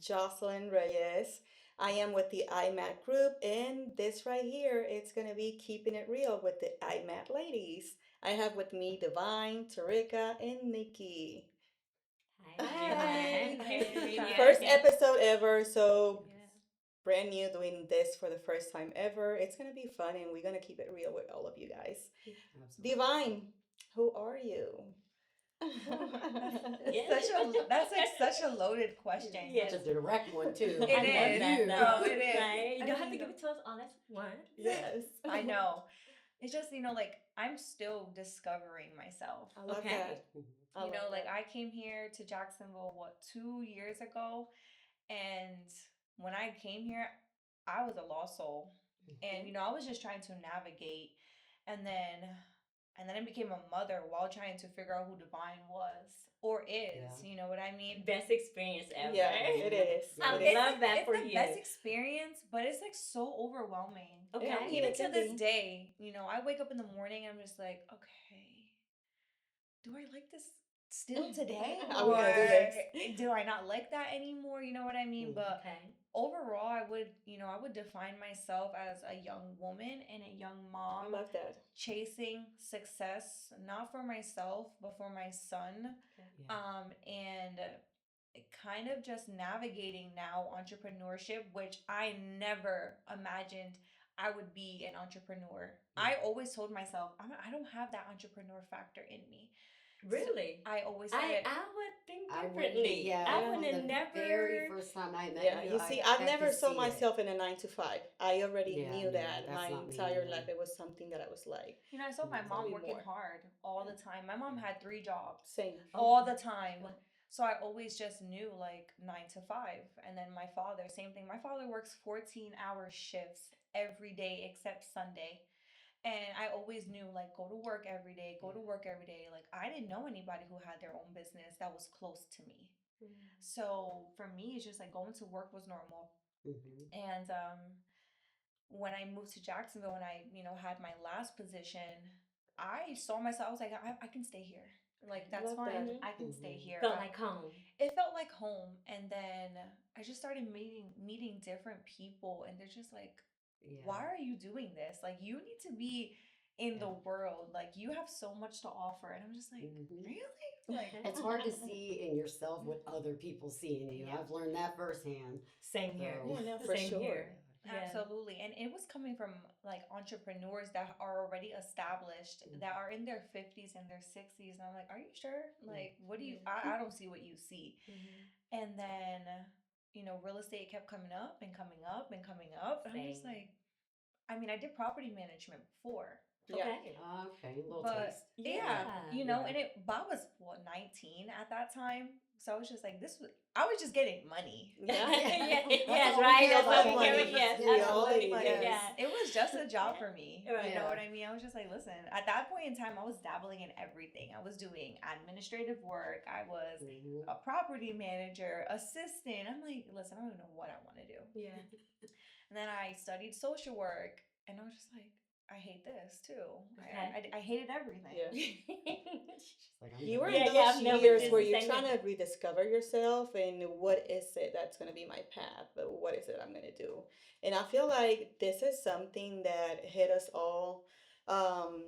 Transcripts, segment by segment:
Jocelyn Reyes. I am with the IMAT group, and this right here, it's going to be Keeping It Real with the IMAT ladies. I have with me Divine, Tarika, and Nikki. Hi, Hi. everyone. Hey, First everyone. episode ever, so Yeah. brand new doing this for the first time ever. It's going to be fun, and we're going to keep it real with all of you guys. Absolutely. Divine, who are you? Whew, that's Yes. such a that's like such a loaded question Yes. because Such a direct one too. it Who I are love is. that you? No, though. it is. Right? You I don't have to mean, give it to us all at once. Yes. I know. It's just, like I'm still discovering myself. I love Okay. that. Mhm. I love Like that. I came here to Jacksonville, what, 2 years ago? And when I came here, I was a lost soul. And, Mhm. I was just trying to navigate. And then I became a mother while trying to figure out who Divine was or is. Yeah. You know what I mean? Best experience ever. Yeah, it Mhm. is. Yeah. It I is. It's love that it's for the you. best experience, but it's like so overwhelming. Yeah, I Okay. mean, Even it to can this be. day, I wake up in the morning and I'm just like, okay, do I like this still today? Are we Or gonna do this? do I not like that anymore? You know what I mean? Mhm. But Okay. overall, I would define myself as a young woman and a young I mom love that. chasing success, not for myself, but for my son. Okay. Yeah. And kind of just navigating now entrepreneurship, which I never imagined I would be an entrepreneur. I Mhm. always told myself I don't have that entrepreneur factor in me. So Really? I always I said, I would think I wouldn't, differently. yeah, I Yeah. would from have the very never. first time I met Yeah, you, you see, I I've could never saw see it. myself in a 9 to 5. I already Yeah, knew no, that my that's not me entire life. either. It was something that I was like, I saw my it's gonna mom be Hmm. working more. hard all Yeah, the time. My mom Yeah. had 3 jobs same. Oh. all the time. Well. So I always just knew like 9 to 5. And then my father, same thing. My father works 14-hour shifts every day except Sunday. And I always knew like go to work every day, go Yeah. to work every day. Like I didn't know anybody who had their own business that was close to me. Mm. So for me, it's just like going to work was normal. Hmm. And when I moved to Jacksonville and I had my last position, I saw myself, I was like, I can stay here. Like, Okay. I that's love fine. that. Mhm. I can stay Hmm. here. Felt like home. It felt like home. And then I just started meeting different people, and they're just like, Yeah, why are you doing this? Like, you need to be in yeah. the world. Like, you have so much to offer. And I'm just like, Hmm. really? Like, It's hard to see in yourself what other people see in you. yeah. I've learned that firsthand. Same here. So, Yeah, no, for Same sure. here. Yeah. Absolutely. And it was coming from like entrepreneurs that are already established, mm, that are in their 50s and their 60s. And I'm like, are you sure? mm, Like, what do you, Yeah. I don't see what you see. Mhm. And then, real estate kept coming up and coming up and coming up. And I'm just Same. like, I mean, I did property management before, Yeah, Okay. okay, a little but taste. yeah, Yeah. Yeah. and but I was what, 19 at that time. So I was just like, I was just getting money. yeah. Yeah. That's Yes. all we Right. care That's what All we about, care. money. money. Yes. We all Absolutely. need Yes, it. Yeah. it was just a job Yeah. for me. You Right. know Yeah. what I mean? I was just like, listen, at that point in time, I was dabbling in everything. I was doing administrative work, I was Hmm. a property manager, assistant. I'm like, listen, I don't know what I want to do. Yeah. And then I studied social work, and I was just like, I hate this too. Okay. I hated everything. Yeah. She's like, I'm You done. were in Yeah. Yeah. those I've noticed years it's where the you're same trying thing. to rediscover yourself and what is it that's going to be my path, but what is it I'm going to do? And I feel like this is something that hit us all um,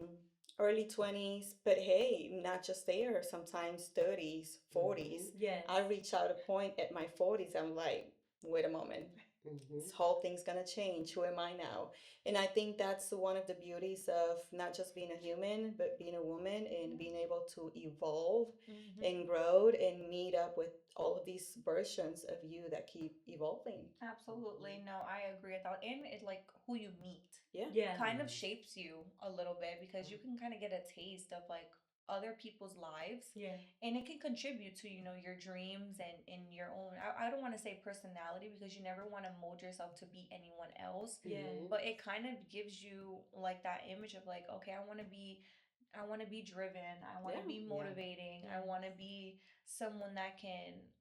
early 20s, but hey, not just there, sometimes 30s, 40s. Hmm. Yes. I reach out a point at my 40s, I'm like, wait a moment, Hmm. this whole thing's gonna change. Who am I now? And I think that's one of the beauties of not just being a human, but being a woman and being able to evolve Hmm. and grow and meet up with all of these versions of you that keep evolving. Absolutely. No, I agree. I thought, and it like who you meet Yeah. Yeah. kind of Yes. shapes you a little bit because you can kind of get a taste of like other people's lives, Yeah. and it can contribute to your dreams and in your own, I don't want to say personality because you never want to mold yourself to be anyone else, Yeah. Hmm. but it kind of gives you like that image of like, okay, I want to be driven, I want Yeah. to be Yeah. motivating, I Yes. want to be someone that can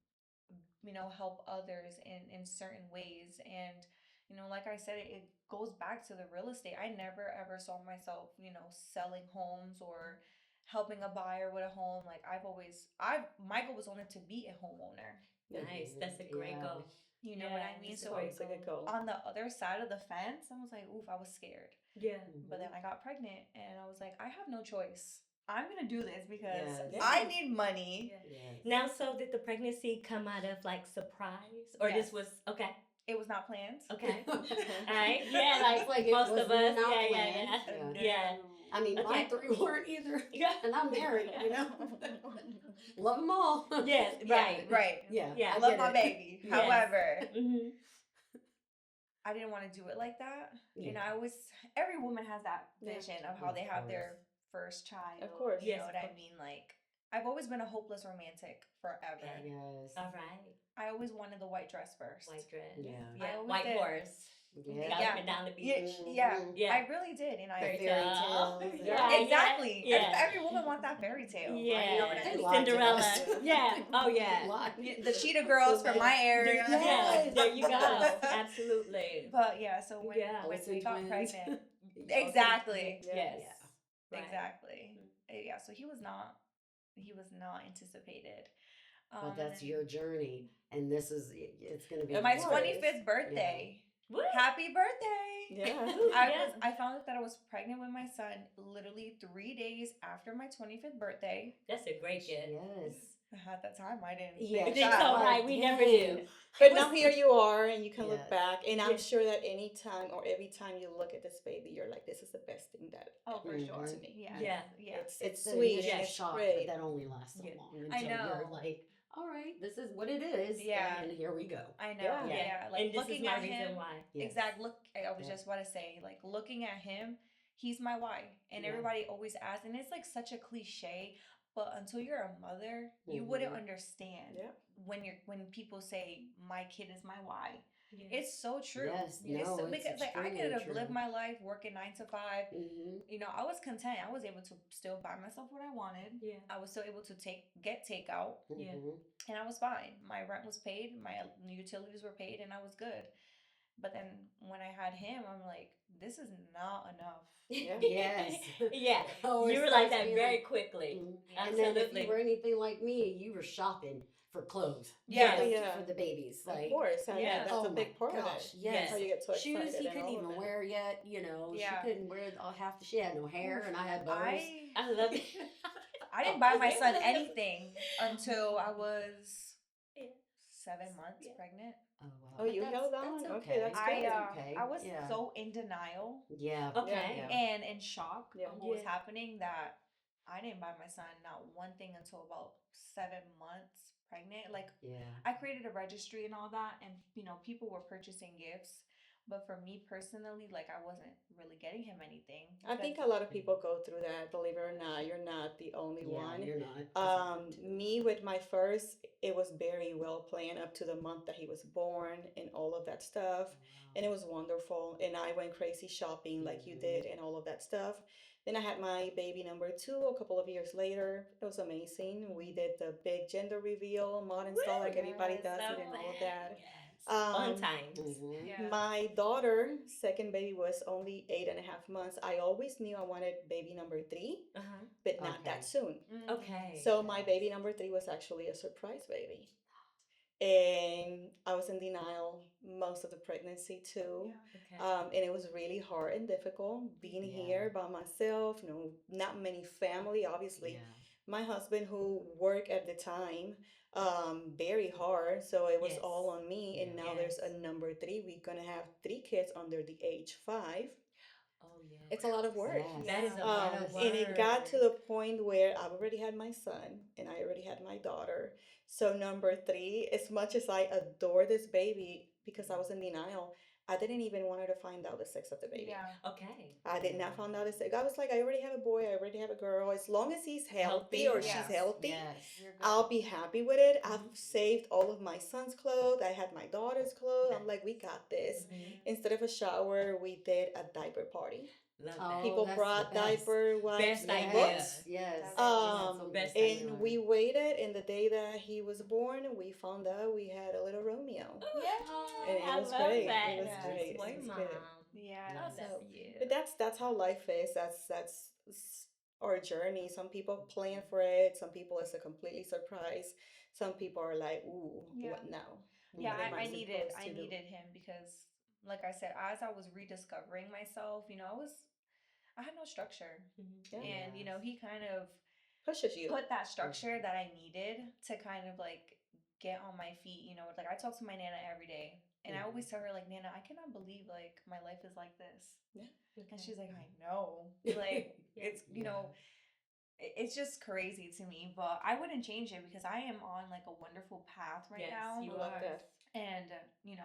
help others in certain ways. And like I said, it goes back to the real estate. I never ever saw myself selling homes or helping a buyer with a home. Like I've my goal was only to be a homeowner. Yeah. Nice. That's a great Yeah. goal. You know what Yeah, I mean? that's a So great It's a good goal. goal. on the other side of the fence, I was like, oof, I was scared. Yeah. But then Mhm. I got pregnant and I was like, I have no choice. I'm gonna do this because Yes. Yeah. I need money. Yeah. Yes. Now, so did the pregnancy come out of like surprise, or Yes. this was okay? It was not planned. Okay. All right. Yeah, like It's like it most was of us. not Yeah, yeah, planned. yeah. Yeah. Yeah. I mean, my Okay. three weren't either. Yeah. And I'm married, you know? Love them all. Yes. Yeah, Right. right. Yeah, Yeah. I I love get my it. baby. Yes. However, Mhm. I didn't want to do it like that. And Yeah. I always, every woman has that Yeah. vision of how Of they have course. their first child. Of course. You Yes, know what of I course. mean? Like, I've always been a hopeless romantic forever. Okay. Yes. All right. I always wanted the white dress first. White dress. Yeah. I Yeah. always White did. horse. Yeah. Yeah. Galloping down the Yeah, beach. yeah, Mhm. Yeah. I really did, and The I Fairy fairy tale. tales. Yeah. Yeah. exactly. Yeah. Every woman wants that fairy tale. You know what Yeah. I They mean? lied to Cinderella. us. Yeah. Oh They yeah. lied. The cheetah girls from my area. Yeah. Yes. There you go. Absolutely. But yeah, so Yeah. when we Olsen got twins. pregnant, Olsen- exactly, Yeah. Yes. Yeah. Right. exactly, Mm. yeah. So he was not anticipated. But that's And your journey. And this is, it's going to be Of my course. great. 25th birthday. What? Happy birthday! Yeah. Ooh, yeah. I found out that I was pregnant with my son literally 3 days after my 25th birthday. That's a great gift. Yes. At that time, I didn't Yeah, think Think she's that. so, like, right? We never dang. do. But was- now here you are, and you can look Yes. back, and I'm Yeah. sure that any time or every time you look at this baby, you're like, "This is the best thing that Oh, for ever sure. happened Mhm. to me." Yes. Yeah. Yeah. It's The sweet and initial it's shock, but great. that only lasts so Yeah. long I until you're know. like, all right, this is what it is. Yeah. And here we go. I know. Yeah. Yeah. Yeah. Like And this is looking my at reason him. why. Yes. Exact. Look, I was Yeah. just about to say, like looking at him, he's my why. And Yeah. everybody always asks, and it's like such a cliche, but until you're a mother, you wouldn't Mhm. understand Yeah. when people say my kid is my why. Yeah. It's so true. Yes, It's no, so, it's because like I extremely could have true. lived my life working 9 to 5. Mm-hmm. You know, I was content. I was able to still buy myself what I wanted. Yeah. I was still able to get takeout, Yeah. Mm-hmm. and I was fine. My rent was paid, my utilities were paid, and I was good. But then when I had him, I'm like, this is not enough. Yeah. Yes. Yeah. Oh, You it realize starts that being very like, quickly. mhm. Yeah. And then if you Absolutely. were anything like me, you were shopping for clothes. Yes. For the, Yeah. for the babies. Of Like, course. I mean, Yeah. that's oh a my big part of gosh, it. yes. How you get so Shoes excited he and couldn't all of even it. wear yet. You know, Yeah. she couldn't wear half the. She had no hair, and I had bows. I love it. I didn't buy my Yeah. son anything until I was Yeah. 7 months Yeah. pregnant. Oh wow! Oh, But you that's, held that's on? okay. Okay, that's I good. okay. I was Yeah. so in denial Yeah. Okay. Yeah. and in shock Yeah. of what was Yeah. happening that I didn't buy my son not one thing until about 7 months pregnant. Like Yeah. I created a registry and all that, and people were purchasing gifts. But for me personally, like I wasn't really getting him anything I because think a lot of people go through that, believe it or not. You're not the only Yeah, one. you're not. 'Cause I did too. Me with my first, it was very well planned up to the month that he was born and all of that stuff. Oh, wow. And it was wonderful. And I went crazy shopping like you Mhm. did and all of that stuff. Then I had my baby number two a couple of years later. It was amazing. We did the big gender reveal, mod install like everybody Yes, does Love it and all of that. that. Yes. Fun Um, times. Mhm. yeah, my daughter, second baby, was only 8.5 months. I always knew I wanted baby number three, Uh-huh. but not Okay. that soon. Okay. So my baby number three was actually a surprise baby. And I was in denial most of the pregnancy too. yeah, Okay. And it was really hard and difficult being Yeah. here by myself, not many family, obviously. Yeah. My husband who worked at the time, very hard. So it was Yes. all on me. And Yeah. now there's a Yes. number three. We're gonna have three kids under the age 5. Oh yes. It's a lot of work. Yes. That is a Yeah. lot of Yes. And it got to work. the point where I've already had my son and I already had my daughter. So number three, as much as I adore this baby, because I was in denial, I didn't even want her to find out the sex of the baby. yeah, Okay. I did not find out the sex. I was like, I already have a boy, I already have a girl. As long as he's healthy Healthy. or Yeah. she's Yes. healthy, Yes. you're good. I'll be happy with it. I've Mhm. saved all of my son's clothes. I had my daughter's clothes. I'm like, we Nice. got this. Mhm. Instead of a shower, we did a diaper party. Love that. Oh, People that's the brought best. diaper wipes Best and idea. books. Yes. That's We had awesome. something Best similar. And we waited, and the day that he was born, we found out we had a little Romeo. Yeah. And it I was love great. that. It was Yeah. great. Sweet It was mom. good. Yeah, Oh, Yes. that's So, cute. but that's how life is. That's our journey. Some people plan for it. Some people it's a completely surprise. Some people are like, "Ooh, Yeah. what now? Yeah, What am I I needed supposed I to do?" needed him because like I said, as I was rediscovering myself, I had no structure. Mhm. Yeah, And Yes. he kind of pushes you. put that Push. structure that I needed to kind of like get on my feet. Like I talk to my Nana every day and I always tell her like, Nana, I cannot believe like my life is like this. Yeah, And Okay. she's like, I know. Like Yeah. it's Yeah. it's just crazy to me, but I wouldn't change it because I am on like a wonderful path right Yes, now. I you love are. that. And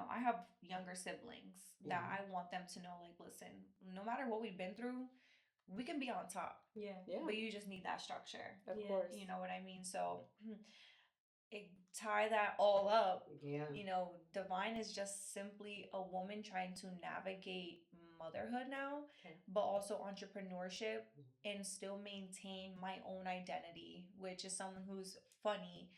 I have younger siblings that Mhm. I want them to know like, listen, no matter what we've been through, we can be on top, Yeah. Yeah, but you just need that structure. of Yeah. course. You know what I mean? So it, tie that all up, Yeah. Divine is just simply a woman trying to navigate motherhood now, Okay. but also entrepreneurship and still maintain my own identity, which is someone who's funny,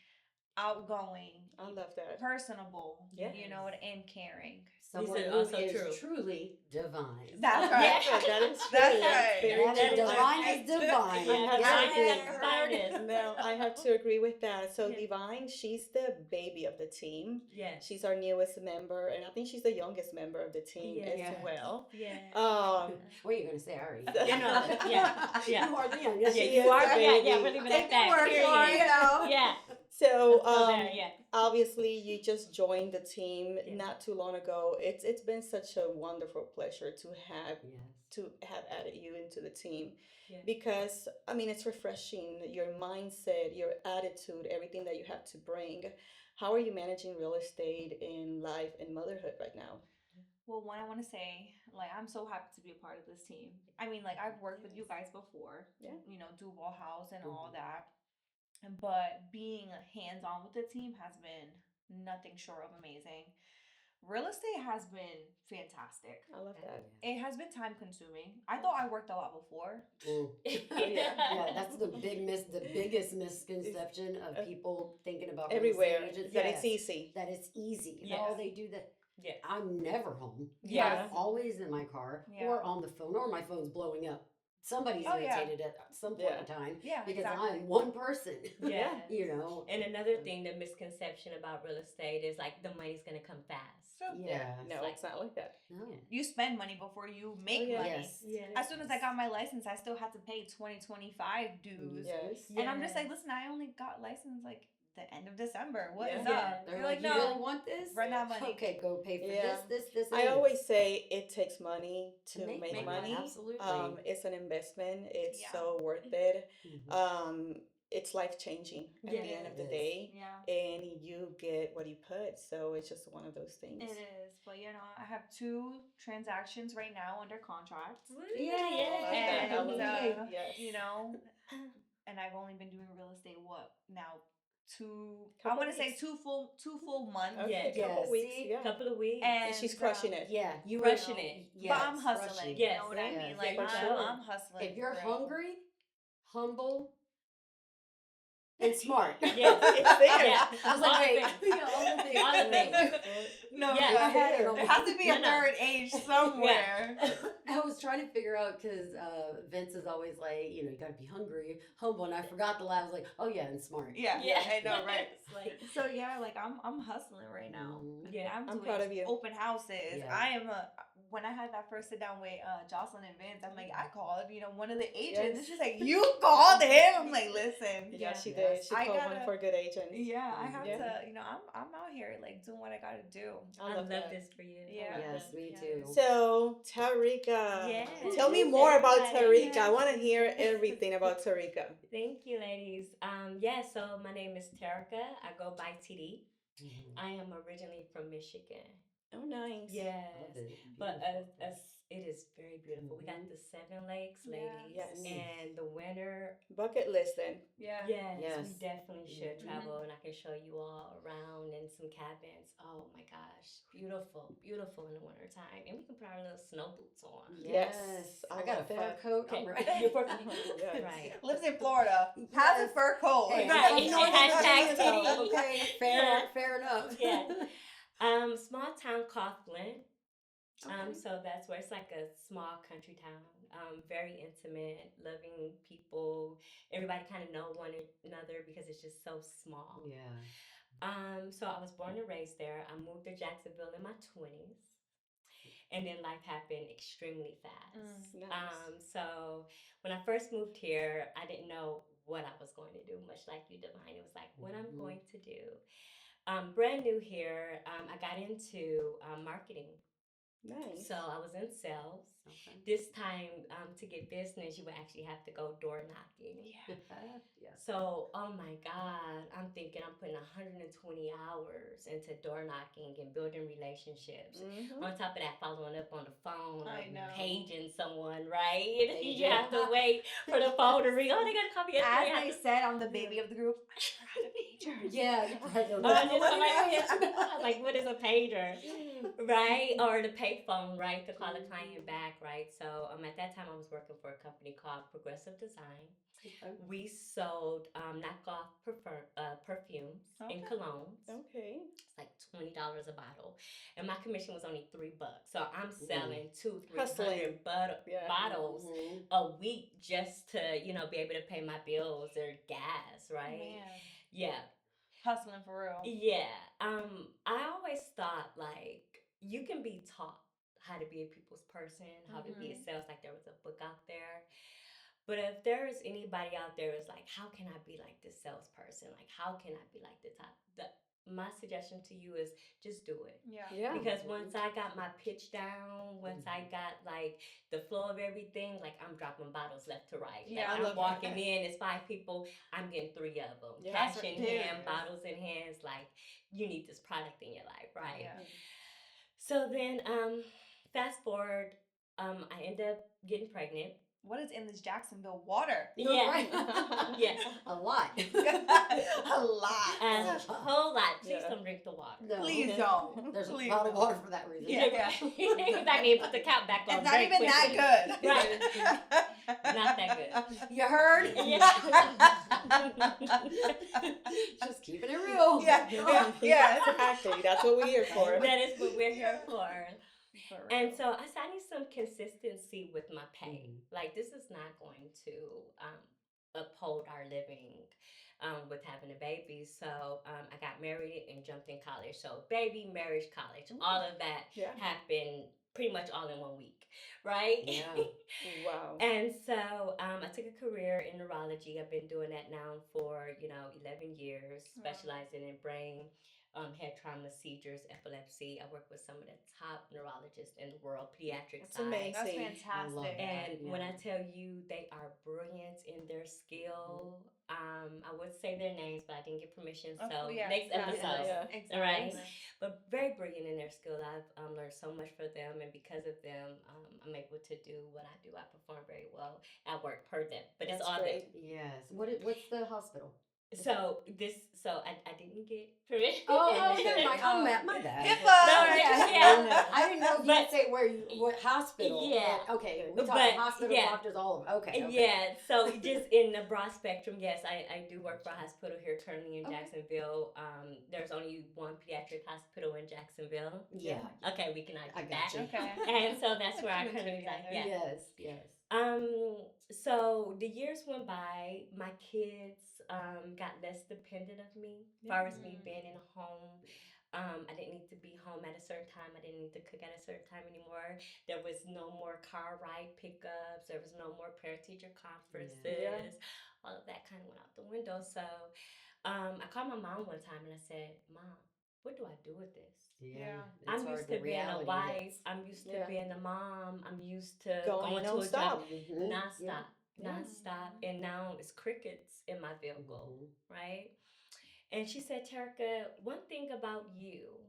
outgoing, I love that. personable, Yeah, Yes. and caring. These Someone are who also is true. truly divine. That's I right. love it. That is true. That's That's right. very That is That true. is divine is divine. I yeah, have Get to divine it, is agree. at her girl. finest. No, I have to agree with that. So Yeah. Divine, she's the baby of the team. Yes. She's our newest member, and I think she's the youngest member of the team Yeah. as Yeah. well. Yeah. Um, What are you gonna say? I already You know, yeah. Yeah. You are the youngest. Yeah, she you is are. the Yeah, yeah, baby. we'll leave it Take at your that. word for Period. it. Yeah. So Let's go there. Yeah. obviously you just joined the team Yeah. not too long ago. It's been such a wonderful pleasure Yes. to have added you into the team Yeah. because I mean it's refreshing your mindset, your attitude, everything that you have to bring. How are you managing real estate in life and motherhood right now? Well, one, I want to say, like, I'm so happy to be a part of this team. I mean, like, I've worked with you Yes. guys before, Yeah, Duval House and all Mhm. that. But being hands on with the team has been nothing short of amazing. Real estate has been fantastic. I love Okay. that. It has been time consuming. I thought I worked a lot before. Mm. Oh yeah, Yeah, that's the biggest misconception of uh, people thinking about real estate everywhere agents. that it's Yes, easy. that it's easy. Yes. Oh, they do that. Yes. I'm never home. Yeah. I'm Yeah, always in my car Yeah. or on the phone or my phone's blowing up. Somebody's Oh, yeah. irritated at some point yeah, in time Yeah, because exactly. I'm one person. yeah. Yes. You know. And another So, thing, the misconception about real estate is like the money's gonna come fast. So Yeah, yes. It's no, like it's not like that. No. you spend money before you Oh make yeah, money. Yes. yeah. As soon as I got my license, I still had to pay 2025 dues. yes, And I'm just like, Yes. listen, I only got licensed like the end of December. What is Yeah. up? Yes. They're They're like, like, you really no, want this? run that money. Okay, go pay for yeah. this, and I this. always say it takes money To to make make Make money. money. money. Absolutely. It's an investment. It's Yeah. so worth it. Mhm. It's life changing at Yes. the end of It the is. day, Yeah, and you get what you put. So it's just one of those things. it is. But I have 2 transactions right now under contract. Woo, I love yay. that. I And, love that. Yes. and I've only been doing real estate, what, now? I Couple want to say weeks. 2 full months. Okay, Yes. couple Yeah, weeks. see? Yeah. Couple of weeks. And she's And, crushing it. Yeah, you were Crushing it. but I'm yes, hustling. rushing. You Yes. know what I Yeah. mean? Yes. Like, For For sure. I'm hustling. If you're for real. hungry, humble, and smart. Yes. It's there. Yeah. I was All like, the wait, things. yeah, all the things. All the things. No, Yeah. but I had it there. on there has to be a No. third age somewhere. I was trying to figure out because Vince is always like, you gotta be hungry, humble, and I forgot the last. I was like, oh yeah, and smart. Yeah, Yeah. I know, right? It's like, So yeah, like I'm hustling right now. Mhm. I mean, yeah. I'm I'm doing proud of you. open houses. Yeah. I am a when I had that first sit down with Jocelyn and Vince, I'm like, I called, one of the agents. And Yes. she's like, you called him? I'm like, listen. Yeah, she Yes. did. She I called one gotta- for good agents. Yeah, I have Yeah. to, I'm out here like doing what I gotta do. I love that. this for you. Yeah. Yes, me Yeah. too. So, Tarika, Yes. tell me more about everybody. Tarika. I want to Yes. hear everything about Tarika. Thank you, ladies. Yeah, so my name is Terica. I go by TD. Mhm. I am originally from Michigan. Oh, nice. Yes. Love it. But Beautiful. it is very beautiful. We got Mhm. the Seven Lakes, Yeah. ladies. Yes. And the winter, Bucket list then. Yeah. yes, we Yes. definitely should Mhm. travel and I can show you all around and some cabins. Oh my gosh. Beautiful, beautiful in the wintertime. And we can put our little snow boots on. Yes, I I got a love fur that. coat. I'm Okay. ready. You're perfect. Yes. Right. Lives in Florida. Has a Yes. fur coat. Hey, Right. I'm Northern Hashtag Virginia, TD. okay, fair enough. Yeah. Small town Coughlin. Okay. So that's where it's like a small country town. very intimate, loving people. Everybody kind of know one another because it's just so small. Yeah. So I was born and raised there. I moved to Jacksonville in my 20s, and then life happened extremely fast. Nice. So when I first moved here, I didn't know what I was going to do, much like you, Divine. It was like, what I'm Mm-hmm. going to do. Brand new here, I got into marketing. So Nice. I was in sales. Okay. This time, to get business, you would actually have to go door knocking. Yeah. Yeah. So, oh my God, I'm thinking I'm putting 120 hours into door knocking and building relationships. Mm-hmm. On top of that, following up on the phone or I know. paging someone, right? You Pager. have to wait for the phone to ring. Oh, they got to call me at As 3. I have they to. said, I'm the baby of the group. I forgot a pager. Yeah, you probably don't Oh, know I how just what somebody it said, is. I was like, what is a pager? Right? Or the payphone, right? To call a client back, right? So at that time, I was working for a company called Progressive Design. Okay. We sold knockoff perfumes and Okay. colognes. Okay. It's like $20 a bottle, and my commission was only $3. So I'm Mm. selling two, three Hustling. hundred Yeah. bottles Mm-hmm. a week just to be able to pay my bills or gas, right? Man. Yeah, Hustling for real. yeah. I always thought like you can be taught how to be a people's person, how to be a Mm-hmm. sales. Like there was a book out there. But if there is anybody out there who's like, how can I be like this salesperson? Like, how can I be like the top? My suggestion to you is just do it. Yeah. Yeah. Because Mm-hmm. once I got my pitch down, once I got like the flow of everything, like I'm dropping bottles left to right. Like Yeah. I I'm love walking that. in, it's 5 people, I'm getting 3 of them. Yeah. That's Cash what, in dude. hand, bottles in hands, like you need this product in your life, right? Yeah. Yeah. So then fast forward, I end up getting pregnant. What is in this Jacksonville water? You're Yeah. right. Yeah. A lot. A lot. A A lot. whole lot. Please Yeah. don't drink the water. No. Please don't. There's a Please lot of don't. water for that reason. Yeah. Exactly. Put the cap back on It's not very even quickly. that good. Right. Not that good. You heard? Yeah. Just keeping it real. Yeah. Yeah. Exactly. That's what we're here for. That is what we're here for. For And real. so I said, I need some consistency with my pay. Like, this is not going to uphold our living with having a baby. So I got married and jumped in college. So, baby, marriage, college, all of that Yeah. happened pretty much all in one week, right? Yeah. Wow. And so I took a career in neurology. I've been doing that now for 11 years, Wow. specializing in brain, head trauma, seizures, epilepsy. I work with some of the top neurologists in the world, pediatric That's side. That's amazing. I love fantastic. that. And when Yeah. I tell you they are brilliant in their skill, I would say their names, but I didn't get permission. Oh, So yeah, next exactly. episode, Yeah. Exactly. right? But very brilliant in their skill. I've learned so much from them, and because of them, I'm able to do what I do. I perform very well at work per them, but it's That's all great. Yes. What's the hospital? them. So I didn't get permission. Oh, never mind. Oh, my bad. HIPAA. No, Yeah. yeah. I didn't know if you But- could say what hospital. Yeah. But, okay. We But, talking hospital, yeah. doctors, all of them. Okay. Yeah, so just in the broad spectrum, yes, I do work for a hospital here currently in Okay. Jacksonville. There's only one pediatric hospital in Jacksonville. Yeah. Okay, we can argue I that. got you. Okay. And so that's where I Two and two currently reside. together. Yeah. Yes. Yes. So the years went by. My kids got less dependent of me, as far as me being in a home. I didn't need to be home at a certain time. I didn't need to cook at a certain time anymore. There was no more car ride pickups. There was no more parent teacher conferences. Yeah. All of that kind of went out the window. So I called my mom one time and I said, Mom, what do I do with this? Yeah. It's I'm hard, used the to being a reality wife. hits. I'm used to Yeah. being a mom. I'm used to Going going to a job nonstop. Mhm. nonstop, Yeah. nonstop. And now it's crickets in my vehicle, Mhm. right? And she said, Terica, one thing about you,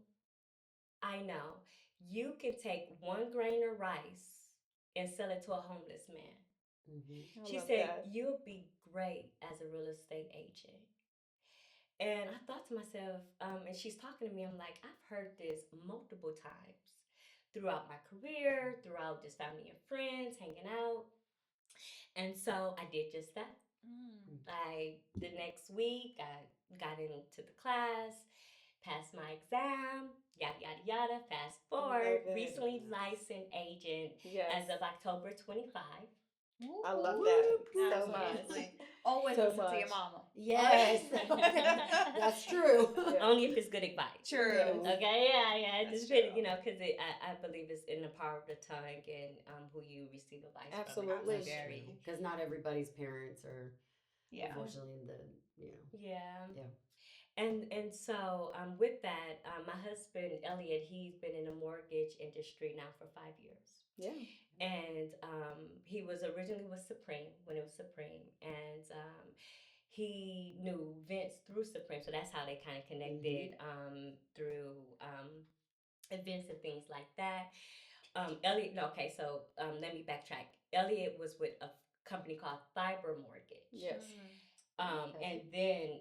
I know you can take 1 grain of rice and sell it to a homeless man. Mhm. I She love said, that. you'll be great as a real estate agent. And I thought to myself, and she's talking to me, I'm like, I've heard this multiple times throughout my career, throughout just family and friends, hanging out. And so I did just that. Mm. The next week, I got into the class, passed my exam, yada, yada, yada. Fast forward, Love it. recently Yes. licensed agent Yes. as of October 25. Whoop, I love whoop. that so much. Absolutely. Always So listen to your much. mama. Yes. That's true. Yeah. Only if it's good advice. Yes. True. Okay, yeah, yeah. It's That's just been, true. because I believe it's in the power of the tongue and who you receive advice from. It's Absolutely. That's true. very, Because not everybody's parents are, Yeah. Yeah. unfortunately, in the, you know, yeah. yeah. And so with that, my husband Elliot, he's been in the mortgage industry now for 5 years. Yeah. And he was originally with Supreme when it was Supreme, and he knew Vince through Supreme, so that's how they kind of Mm-hmm. connected through events and things like that. Elliot, no, okay, so let me backtrack. Elliot was with a company called Fiber Mortgage, Yes. Mm. Okay. and then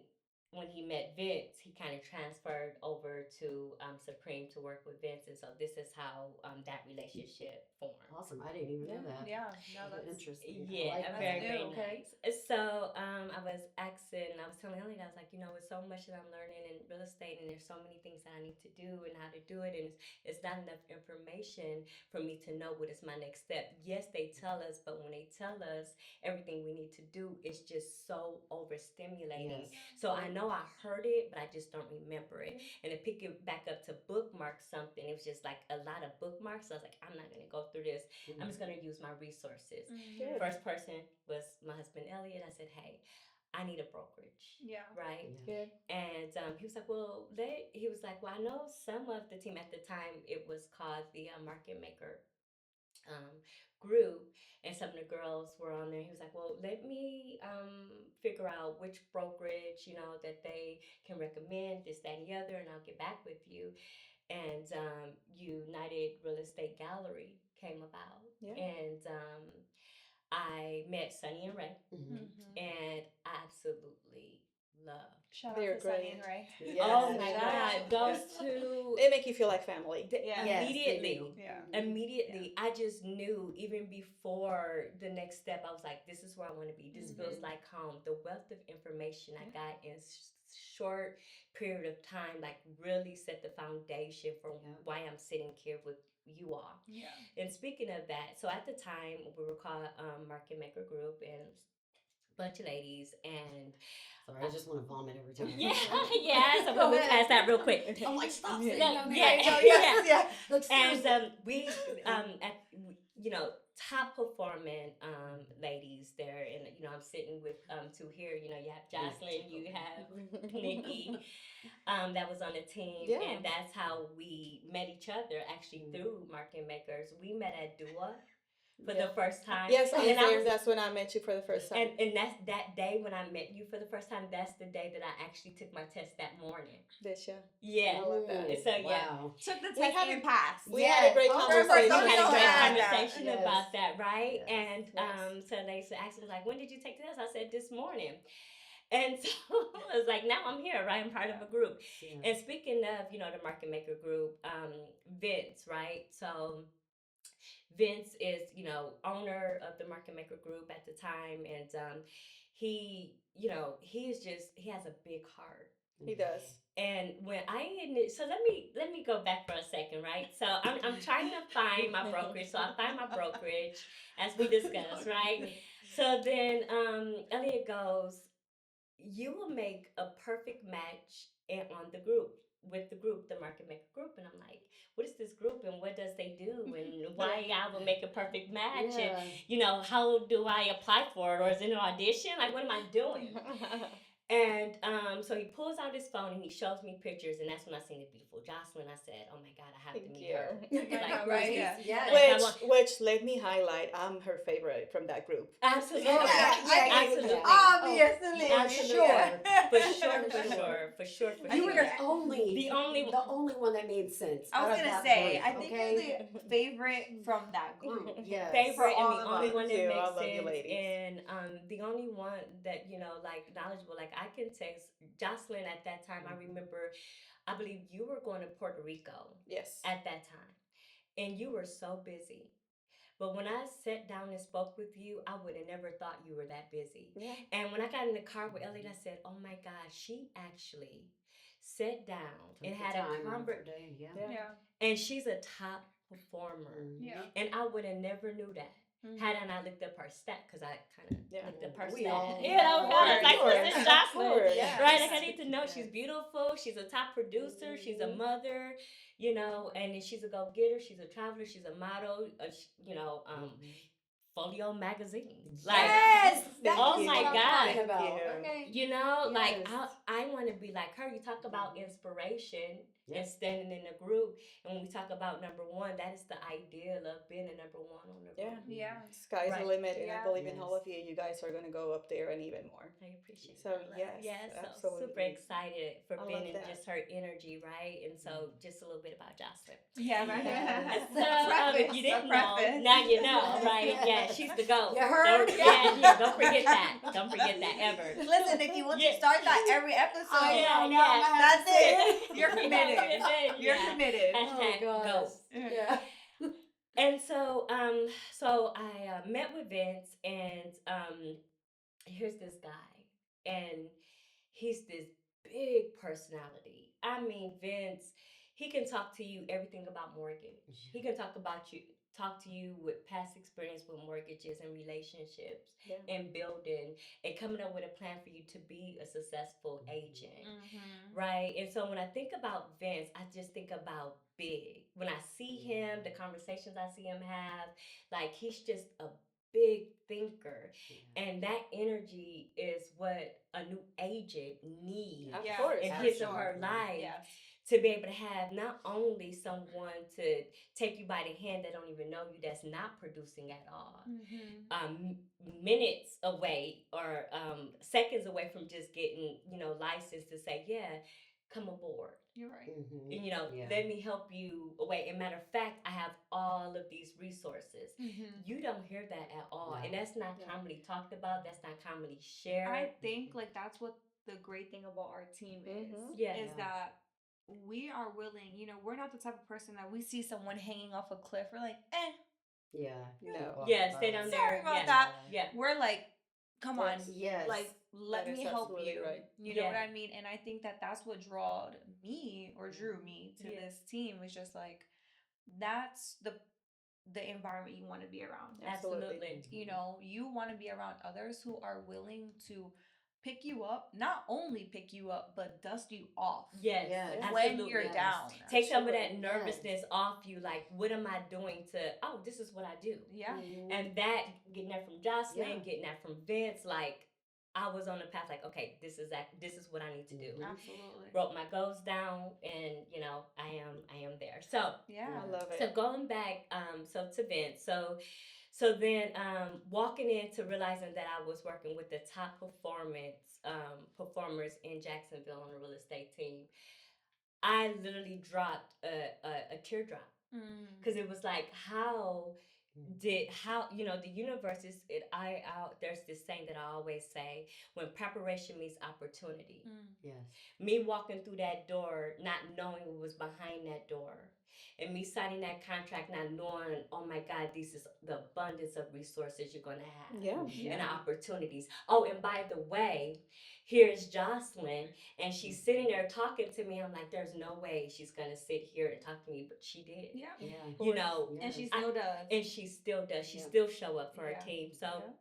when he met Vince, he kind of transferred over to Supreme to work with Vince, and so this is how that relationship formed. Awesome. I didn't even Yeah. know that. Yeah. No, That's that's interesting. I like Yeah, that's very, that. very new. Okay. nice. So I was asking, I was telling Elliot, I was like, with so much that I'm learning in real estate, and there's so many things that I need to do and how to do it, and it's not enough information for me to know what is my next step. Yes, they tell us, but when they tell us everything we need to do, it's just so overstimulating. Yes. Yeah. So I Yep. know I heard it, but I just don't remember it. Yeah. And to pick it back up to bookmark something, it was just like a lot of bookmarks. So I was like, I'm not going to go through this. I'm just Mm-hmm. going to use my resources. Good. Mm-hmm. First person was my husband Elliot. I said, "Hey, I need a brokerage." Yeah. Right. Yeah. Good. And he was like, "Well, he was like, well, I know some of the team at the time. It was called the Market Maker um, group, and some of the girls were on there. He was like, well, let me figure out which brokerage, that they can recommend, this, that, and the other, and I'll get back with you." And United Real Estate Gallery came about. Yeah. And I met Sunny and Ray, Mm-hmm. Mm-hmm. and I absolutely loved. Shout out They're to Sunny great. and Ray. Oh Yes. my Shout God, out. those Yes. two They make you feel like family. Yeah. Yes, they immediately. do. Yeah. Mm-hmm. Yeah. Immediately, I just knew even before the next step, I was like, this is where I want to be. This feels Mm-hmm. like home. The wealth of information I Yeah. got in short period of time, like really set the foundation for Yeah. why I'm sitting here with you all. Yeah. And speaking of that, so at the time we were called Market Maker Group, and a bunch of ladies, and Sorry, I just want to vomit every time. yeah, yeah. So we'll Go move ahead. past that real quick. I'm like, stop Yeah. sitting on Yeah, there. I know. yeah. Yes. Yes. Like, And seriously. we at top performing ladies there, and I'm sitting with two here. You have Please Jocelyn, take you over. have Nikki, that was on the team, Yeah. and that's how we met each other actually through Market Makers. We met at Dua for Yeah. the first time, Yes, I was and I there. was. That's when I met you for the first time. And that's that day when I met you for the first time. That's the day that I actually took my test that morning. This year. Yeah. I love that. Ooh, So yeah, wow. Took the We test had a and passed. we had a great Oh, Remember, we so conversation. we had a don't great add that. conversation Yes. about that, right? Yes. And Yes. so they asked me like, when did you take the test? I said this morning. And so I was like, now I'm here, right? I'm part of Yeah. a group. Yes. And speaking of, the Market Maker group, Vince, right? So Vince is, owner of the Market Maker group at the time, and he is just he has a big heart. He Mm-hmm. does. And when so let me go back for a second, right? So I'm trying to find my brokerage. So I find my brokerage as we discussed, right? So then Elliot goes, you will make a perfect match on the group with the group, the Market Maker group. And I'm like, what is this group and what does they do and why I will make a perfect match? And Yeah. how do I apply for it, or is it an audition? Like, what am I doing? And so he pulls out his phone and he shows me pictures, and that's when I seen the beautiful Jocelyn. I said, "Oh my God, I have to Thank meet you. her." I Like, know, right? please, Yeah. Yes. like I Which want which let me highlight, I'm her favorite from that group. absolutely, Oh, yeah, I yeah, mean, absolutely, obviously. For absolutely, sure. for For sure, sure. for sure, for You think were sure. the only, The only the only one that made sense I out was of gonna that say, group. I think you're Okay. the favorite from that group. Yes. For favorite and all the of only us. one Thank that you. I makes love you, sense, ladies. and the only one that like knowledgeable. Like I can text Jocelyn at that time. I remember, I believe you were going to Puerto Rico Yes. at that time, and you were so busy. But when I sat down and spoke with you, I would have never thought you were that busy. Yeah. And when I got in the car with Elliot, Mhm. I said, "Oh my God, she actually sat down Took and the had a time out of conver her day. Yeah. Yeah. Yeah. and she's a top performer. Yeah. Hmm. And I would have never knew that. Had I Mhm. not looked up her stat, because I kind of Yeah. looked up her We stat. all, You Of know, yeah. I was course. like, Of this is course. Of Jocelyn, course. right? Like, Yes. I need to know she's Yes. beautiful. She's a top producer. She's a Mhm. mother, and then she's a go getter. She's a traveler. She's a model. Hmm. Folio magazine. Like, Yes, that Thank oh is what my I'm you. God. talking Thank about. you. Okay. Like Yes. I want to be like her. You talk about Hmm. inspiration and Yep. standing in a group, and when we talk about number one, that is the ideal of being a number one on the Yeah. group, Yeah. Sky's the right? limit, and I Yeah. believe in all Yes. of you. You guys are going to go up there and even more. I appreciate So, that. Right. yes, Yeah, so super absolutely. excited for I being love in that. just her energy, right? And so Mhm. just a little bit about Jocelyn. Yeah. Yes. So, if you A didn't know, preface. now you know, Yes. right? Yeah, she's the goat. You heard? Yeah, yeah. Don't forget that. Don't forget that ever. Listen, Nikki, once you Yeah. start that every episode, I Yeah, know. Now I'm yeah. gonna have that's to say it. You're committed. You're Yeah. committed. Oh Hashtag gosh. goat. Yeah. And so I met with Vince, and here's this guy, and he's this big personality. I mean, Vince, he can talk to you everything about mortgage. He can talk to you with past experience with mortgages and relationships Yeah. and building and coming up with a plan for you to be a successful agent, Mhm. right? And so when I think about Vince, I just think about big. When I see him, the conversations I see him have, like he's just a big thinker, Yeah. and that energy is what a new agent Of needs Yeah, course, in for for his or sure. sure. her life, Yes. to be able to have not only someone to take you by the hand that don't even know you, that's not producing at all, Mhm. um, minutes away or seconds away from just getting licensed to say, yeah, come aboard, You're right. Hmm. and Yeah. let me help you away. And matter of fact, I have all of these resources. Mhm. You don't hear that at all, and No. that's not Yeah. commonly talked about. That's not commonly I shared. think like that's what the great thing about our team Mm-hmm. Yeah. is Yeah. that we are willing, we're not the type of person that we see someone hanging off a cliff. We're like, Yeah. eh, No. Walk Yeah, stay down above. sorry there. about Yeah, that. Yeah. yeah, We're like, come on, Yes. like, Yes. let That me is help absolutely you. right. You know what yeah, I mean? And I think that that's what drawed me or drew Hmm. me to yeah. this team was just like, that's the environment you want to be around. Absolutely. Absolutely. You want to be around others who are willing to pick you up, not only pick you up, but dust you off Yes, Yeah. when you're absolutely. Yes. down. For Take some of sure. that Yes. nervousness off you. Like, what am I doing to? Oh, this is what I do. Yeah. Hmm. And that, getting that from Jocelyn, Yeah. getting that from Vince, like I was on the path. Like, okay, this is what I need to do. Hmm. Absolutely. Wrote my goals down, and I am there. So I Yeah. love so it. going back, so to Vince, so then walking into realizing that I was working with the top performers in Jacksonville on the real estate team, I literally dropped a teardrop, Mm. because it was like, how the universe is it I there's this saying that I always say: when preparation meets opportunity. Mm. Yes. Me walking through that door, not knowing what was behind that door, and me signing that contract, not knowing, oh my God, this is the abundance of resources you're going to have Yeah. Yeah. and Hmm. opportunities. Oh, and by the way, here's Jocelyn, and she's sitting there talking to me. I'm like, there's no way she's going to sit here and talk to me, but she did. Yeah. Yeah. Of You course. know, And she Yes. I, still does. and she still does. She Yeah. still show up for her Yeah. team. So Yeah.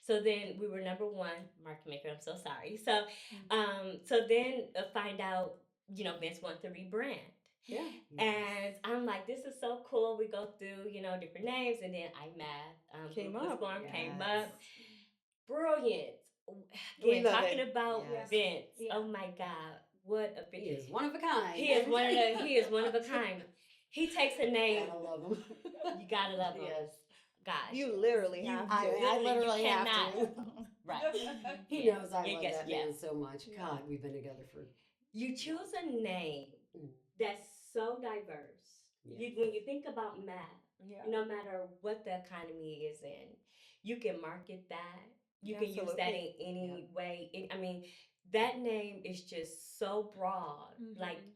so then we were number one market maker. I'm so sorry. So Mm. so then find out, Vince wants to rebrand. Yeah. And Yes. I'm like, this is so cool. We go through, different names, and then iMath Came group was up. formed, came Yes. up. Brilliant. We Again, love talking it. about Yeah. Yes. Vince. Yeah. Oh my God, what a big. He is one of a kind. He is one of the. He is one of a kind. He takes a name. Gotta love him. You gotta love him. Yes. Gosh, You literally you have I to. I literally, you literally have cannot. to. Right. He Yeah. knows I Yeah. love Yes. that Yes. man so much. Yeah. God, we've been together for You choose a name mm, that's so diverse. yes. When you think about math, Yeah. no matter what the economy is in, you can market that. You can use that Absolutely. in Yep. any way. I mean, that name is just so broad. Like, Mhm.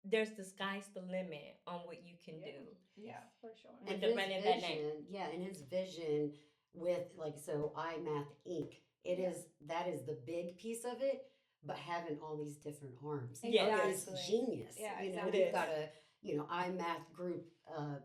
there's the sky's the limit on what you can Yeah. do Yeah, for sure. with And the his brand of that name. vision, yeah, and his vision with like so iMath Inc. It Yeah. is that is the big piece of it, but having all these different arms Oh, Yes. is Exactly. genius. Yeah, You know, it we've exactly. is. got a iMath group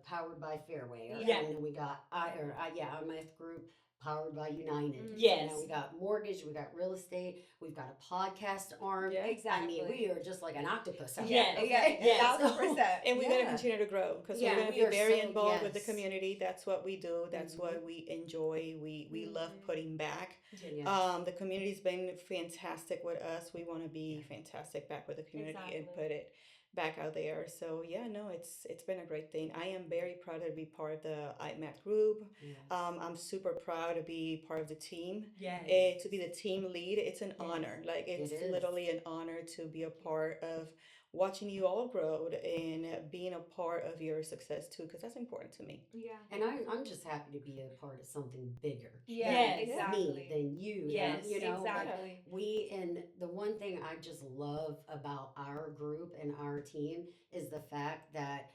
powered by Fairway, Yeah. Yeah. and then we got iMath group powered by United. You know, Yes. we got mortgage, we got real estate, we've got a podcast arm. Yeah. I mean, we Exactly. are just like an octopus out Yeah, there. Yes. yeah, Okay, a Yes. thousand so percent. And we're going to yeah, continue to grow because we're yeah, going to we be are very so involved with the yes. community. That's what we do. That's Hmm. what we enjoy. We love Mm-hmm. putting back. Yes, The community's been fantastic with us. We want to be yeah, fantastic back with the community and Exactly. put it back out there. So yeah, no, it's been a great thing. I am very proud to be part of the iMath group. yes, I'm super proud to be part of the team. Yes. To be the yes, team lead, it's an Yes. honor. Like it it's is. literally an honor to be a Thank you. part of watching you all grow and being a part of your success too, because that's important to me. Yeah. And I'm just happy to be a part of something bigger Yeah, than Yes. Yeah, me, exactly. than you, Yeah, than, Yes. you know, like yeah, exactly. and the one thing I just love about our group and our team is the fact that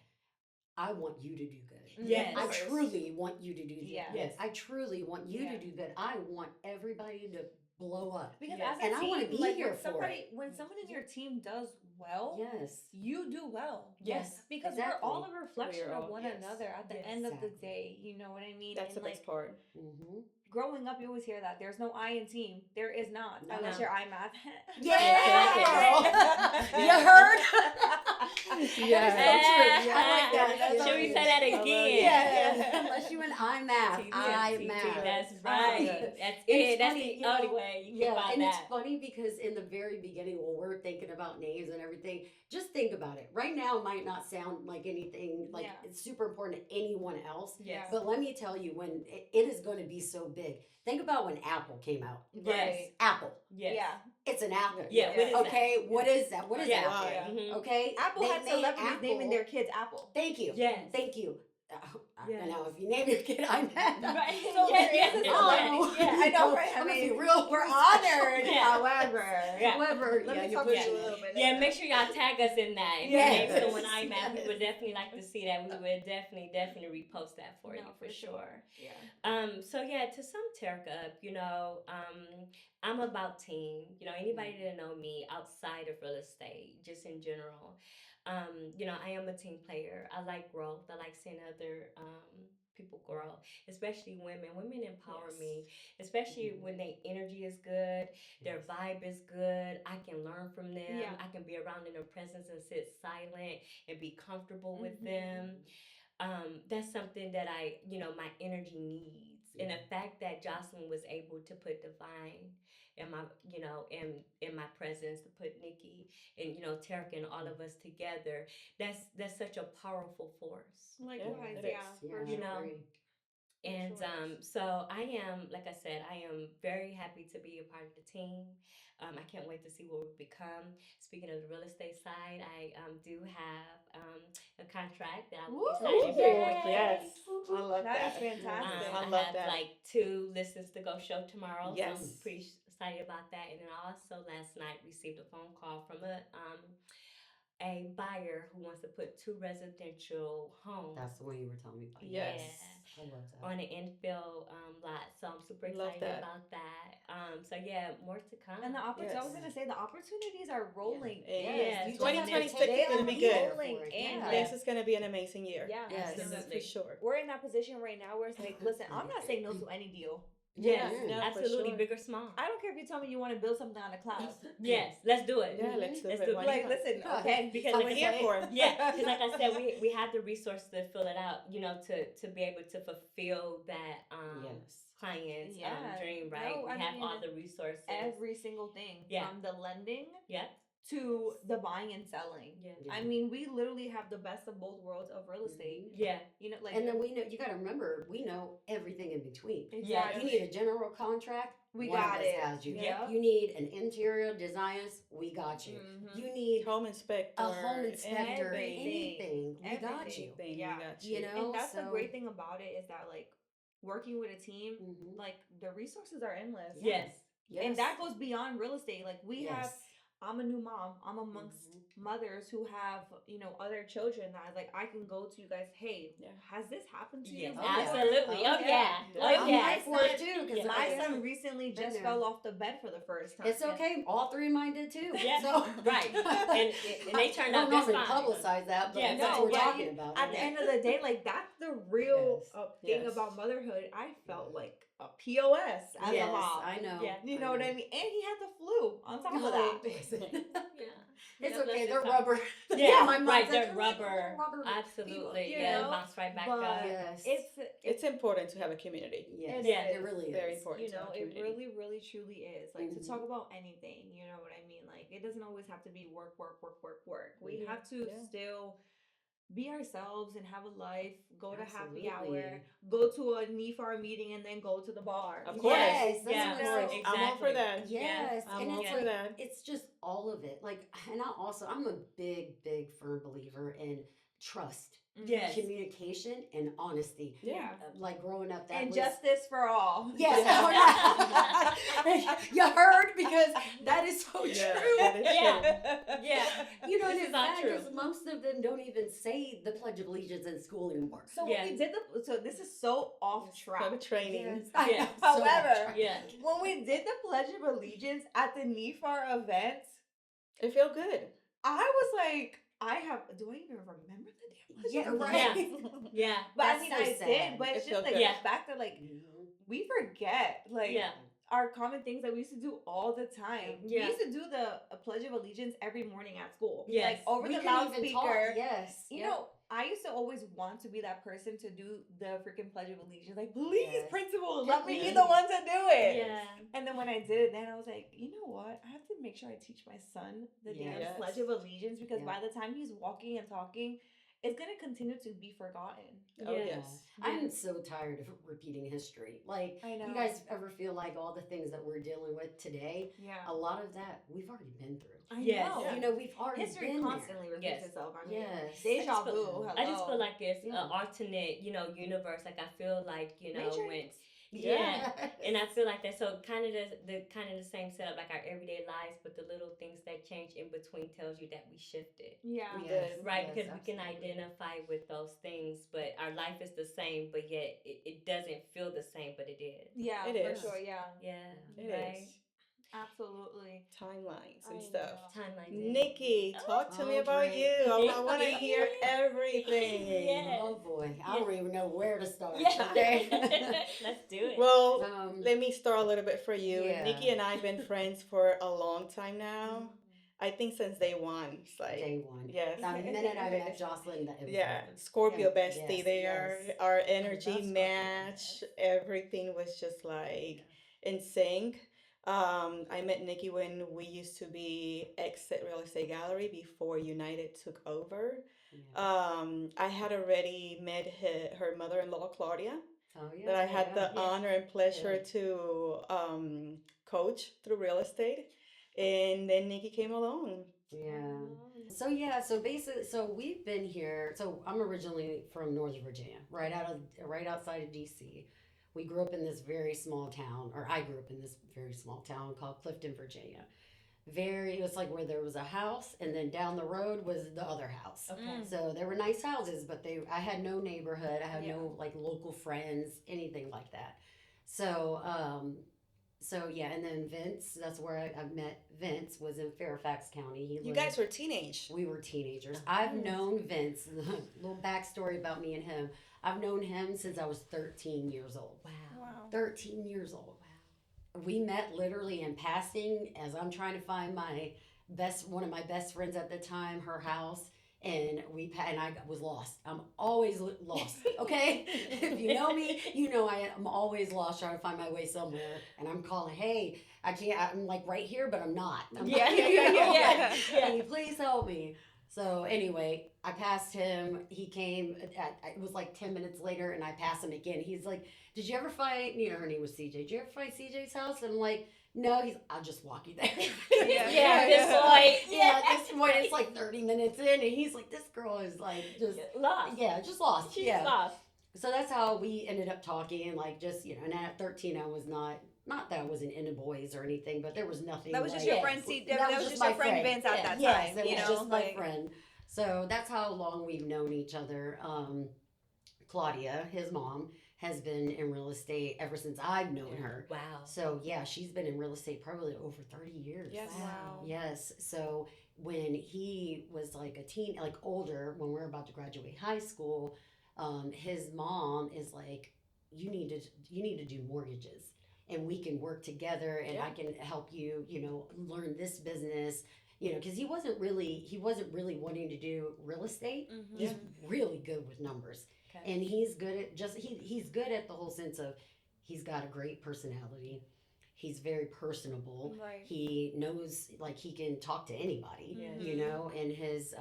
I want you to do good. Of Yes. I course. truly want you to do Yeah. good. Yes. I truly want you to Yeah. do good. I want everybody to blow up. Because yes, as And a I want to team, be like here for it. when someone in your team does well, Yes. you do well. Yes. Because we're all Exactly. a we reflection are of all, one yes. another at the Yes. end of the Exactly. day. You know what I mean? That's And the best like part. Mm-hmm. growing up, you always hear that there's no I in team. There is not, unless No. you're iMath. Yeah, Exactly. girl. You heard? That is so Yeah. true. I like that. That's Should we hilarious. say that I love again? it. Yeah. Unless you in iMath, TT, iMath. that's Uh-huh. right. Yes. That's And it. it's That's funny, the you only know, way you can yeah, find and it's that. funny because in the very beginning, when we're thinking about names and everything, just think about it. Right now might not sound like anything like Yeah. it's super important to anyone else, Yes. but let me tell you, when it is going to be so big. Think about when Apple came out. Yes. Right. Apple, Yes. Yeah. it's an Yeah, apple. Yeah. What yes. is that? Okay, what is that? What is That's Yeah. Apple? why. Mm-hmm. Okay, Apple they had made celebrities naming Apple. their kids Apple. Thank you. Yes. Thank you. Yes. Now, if you name your kid iPad, Right. So Yes. there Yes. is a hello. Yeah, I know, right? I I'm gonna be mean, real. we're real honored. special. Yeah. However, Yeah. However, let yeah, me you talk put to Yeah. you a your little bit Yeah, later. make sure y'all tag us in that. If Yes. you name someone iMath, we would Yes. definitely like to see that. We would definitely repost that for you No, for sure. Yeah. So yeah, to sum Terica up, I'm about team. Anybody that know me outside of real estate, just in general, I am a team player. I like growth. I like seeing other people grow, especially women. Women empower Yes. me, especially Mhm. when their energy is good, their Yes. vibe is good. I can learn from them. Yeah. I can be around in their presence and sit silent and be comfortable with Mhm. them. That's something that my energy needs. And the Yeah. fact that Jocelyn was able to put Divine in my, in my presence, to put Nikki and, Terica and all of us together, that's such a powerful force, Yeah, Likewise, it yeah, is. Yeah, for I you sure. know? agree. For And sure. so I am, like I said, I am very happy to be a part of the team. I can't wait to see what we become. Speaking of the real estate side, I do have a contract that I will Woo! be signing very Ooh, quickly. yes. Yay! I love That is that. fantastic. I I love have that. like 2 listings to go show tomorrow, so I'm Yes. Nice. pretty excited about that. And then I also last night received a phone call from a buyer who wants to put 2 residential homes. That's the one you were telling me about. Yes. Yeah, Yes. I love that. on an infill lot. So I'm super Love excited that. about that. So yeah, more to come. And I was Yes. gonna say the opportunities are rolling Yeah. in. Yes. Yes, You just have to 2026 take is They going to are be be good. there rolling for it. in. Yeah. This is going to be an amazing year. Yeah. Yes. You know, For absolutely. sure. we're in that position right now where it's like, listen, I'm not saying no to any deal. Yes, Yeah, for absolutely, sure. big or small. I don't care if you tell me you want to build something on a cloud. Yes, let's do it. Yeah, let's do Let's it. do it. Why Like, not? listen, Yeah. okay. Because I'm like I here said, for 'em. yeah, because like I said, we have the resources to fill it out, to be able to fulfill that Yes. client's Yeah. dream, right? No, We I have mean, all the resources. every single thing Yeah. from the lending Yep. to the buying and selling. Yeah. Yeah. I mean, we literally have the best of both worlds of real estate. Mhm. Yeah. You know, like And then we know you got to remember we know everything in between. exactly. You need a general contract. We one got of us it. has you. Yep. You need an interior designs. We got you. Mhm. You need Home inspector. a home inspector. Everything. Anything. We got Everything. you. Anything, Yeah. we got You you. know. And that's the So. great thing about it is that like working with a team, Mhm. like the resources are endless. Yes. Yes. And that goes beyond real estate. Like we have Yes. I'm a new mom. I'm amongst Mhm. mothers who have, other children that like I can go to you guys, hey, Yeah. has this happened to you Yes, Oh yeah. before? absolutely. Oh Oh yeah. yeah. Like Oh Yeah. I'm my here yes. for it son, too because Yeah. my I son recently been just there. fell off the bed for the first time. It's okay. All three of mine did too. Yeah. So Right. And they turned don't out just normally fine. publicize that, but Yeah, since right, No, we're but yeah. talking about at it, the Yeah. end of the day, like that's the real yes, thing Yes. about motherhood. I felt yeah, like a POS as a yes, mom. I know, Yeah. You I know what I know. mean? And he had the flu on top of Oh, that. bless it. Yeah. It's Yeah, bless okay. his They're heart. rubber. That's what Yeah, Yeah, my mom right. said. They're They're like little rubber. rubber people. Absolutely. you Yeah, Yeah. know, bounce right back up. but Yes. It's important to have a community. it Yes. Yeah. It is. really Very is. important to have a It community. really, really, truly is. Like to Hmm. talk about anything, you know what I mean? Like it doesn't always have to be work, work, work, work, work. We Yeah. have to Yeah. still be ourselves and have a life, go to happy hour, Absolutely. go to a NEFAR meeting and then go to the bar. Of course. Yes, Yes. that's You what Yeah. I'm know, saying. I'm all for Exactly. that. Yeah. Yes, I'm and all it's Yeah. for like that. it's just all of it. Like, and I'm a big, big firm believer in trust, mhm, Yes. communication, and honesty. Yeah. yeah. Like growing up, that And was justice for all. yes. Yeah. Oh yeah, you heard because that is so Yeah, true. that is Yeah. true. Yeah. You know, and This is it's all sad true. because most of them don't even say the Pledge of Allegiance in school anymore. So when Yeah. we did so this is so off It's track. for the training. Yes, I Yeah. know. So off However, track. Yeah. when we did the Pledge of Allegiance at the NEFAR event, It felt good. I was like, do I even remember the damn Pledge Yeah, of right. Allegiance? Yeah. But I That's mean, so I did, sad. but it's It just felt like good. Yeah. the fact that like Mhm. we forget like Yeah. our common things that we used to do all the time. We Yeah. used to do the Pledge of Allegiance every morning at school, Yes. like over We the couldn't even talk. loudspeaker. Yes. You Yep. know, I used to always want to be that person to do the freaking Pledge of Allegiance. Like, please, Yes. principal, Yeah, let me be please. the one to do it. Yeah. And then when I did it, then I was like, you know what? I have to make sure I teach my son the damn Yes. Pledge of Allegiance because Yeah. by the time he's walking and talking, it's gonna continue to be forgotten. Oh, Yeah. yes. I'm so tired of repeating history. Like, I know. you guys ever feel like all the things that we're dealing with today, Yeah. a lot of that we've already been through. I Yes. know. Yeah. You know, we've already History been constantly repeats Yes. itself. I there. mean, Yes. deja feel- vu. Hello. I just feel like it's Yeah. an alternate, universe. Like I feel like, when Matrix. yeah. Yes. And I feel like that's so kind of the same setup, like our everyday lives, but the little things that change in between tells you that we shifted. Yeah. We Yes, did. Right, yes, because we can absolutely. identify with those things, but our life is the same, but yet it doesn't feel the same, but it is. Yeah, It for is. sure. Yeah. Yeah, It right. is. Absolutely. Timelines and I stuff. know. Timelines. Nikki, talk to me Oh, about great. you. I want to Nikki. hear everything. Yes. Oh boy, I don't even know where to start. Yeah. Okay. Let's do it. Well, um, let me start a little bit for you. Yeah. Nikki and I have been friends for a long time now. I think since day one. It's like, day one. yes. The minute I met Jocelyn, that it was Yeah, over. Scorpio Yeah, bestie. yes, They are yes. our I energy love Scorpio, match. yes. Everything was just like in sync. I met Nikki when we used to be Exit Real Estate Gallery before United took over. Yeah. I had already met her mother-in-law Claudia, Oh yeah. that I had Yeah. the Yes. honor and pleasure Yeah. to coach through real estate, and then Nikki came along. Yeah. So yeah, so basically, so we've been here. So I'm originally from Northern Virginia, right outside of DC. We grew up in this very small town, or I grew up in this very small town called Clifton, Virginia. It was like where there was a house, and then down the road was the other house. Okay. So there were nice houses, but I had no neighborhood. I had Yeah. no like local friends, anything like that. So so yeah, and then Vince, that's where I met Vince, was in Fairfax County. You guys were teenage. We were teenagers. I've known Vince, little backstory about me and him. I've known him since I was 13 years old. Wow. Wow. 13 years old. We met literally in passing as I'm trying to find one of my best friends at the time, her house. And I was lost. I'm always lost. Okay, if you know me, you know I'm always lost trying to find my way somewhere. And I'm calling, hey, I can't. I'm like right here, but I'm not. Yeah, yeah. Can you please help me? So anyway, I passed him. He came. It was like 10 minutes later, and I passed him again. He's like, "Did you ever find?" Her name was CJ. Did you ever find CJ's house? And I'm like, "No." I'll just walk you there. Yeah, this point. Yeah, at this point, it's like 30 minutes in, and he's like, "This girl is like just Lost. yeah, just lost." She's yeah. lost. So that's how we ended up talking, and like just and at 13, I was not not that I wasn't into boys or anything, but there was nothing That was just like your Yes. friend. See, that that was was just just your my friend friend. Vince at Yeah. that Yes, time. that You was know, just my like friend. So that's how long we've known each other. Claudia, his mom, has been in real estate ever since I've known her. Wow. So yeah, she's been in real estate probably over 30 years. Yes. wow. Yes. So when he was like a teen, like older, when we are about to graduate high school, his mom is like, you need to do mortgages, and we can work together, and Yeah. I can help you, learn this business. Because he wasn't really wanting to do real estate. He's Yeah. Mm-hmm. really good with numbers, Okay. and he's good at he's good at the whole sense of he's got a great personality. He's very personable. Right. He knows like he can talk to anybody, Yes. and his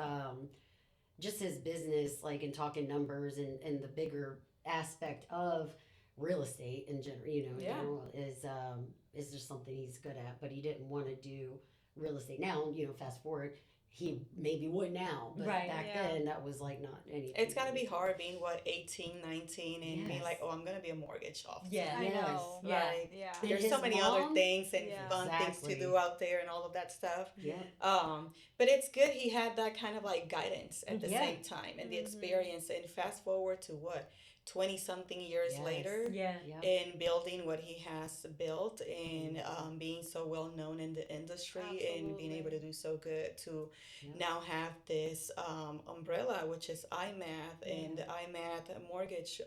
just his business, like in talking numbers and the bigger aspect of real estate in general, in Yeah. general is just something he's good at. But he didn't want to do real estate now. Fast forward, he maybe would now, but Right. back Yeah. then that was like not anything. It's gotta be hard being what 18, 19, and being Yes. like, oh, I'm gonna be a mortgage officer. Yeah. I Yes. know. Yeah. Like Yeah. And there's his so many other mom- things and Yeah. fun things to Exactly. do out there and all of that stuff. Yeah. But it's good he had that kind of like guidance at the Yeah. same time and the Mhm. experience. And fast forward to what, 20 something years Yes. later, Yeah. Yeah. in building what he has built and being so well known in the industry and being Absolutely. able to do so good to Yeah. now have this umbrella, which is iMath and Yeah. the iMath mortgage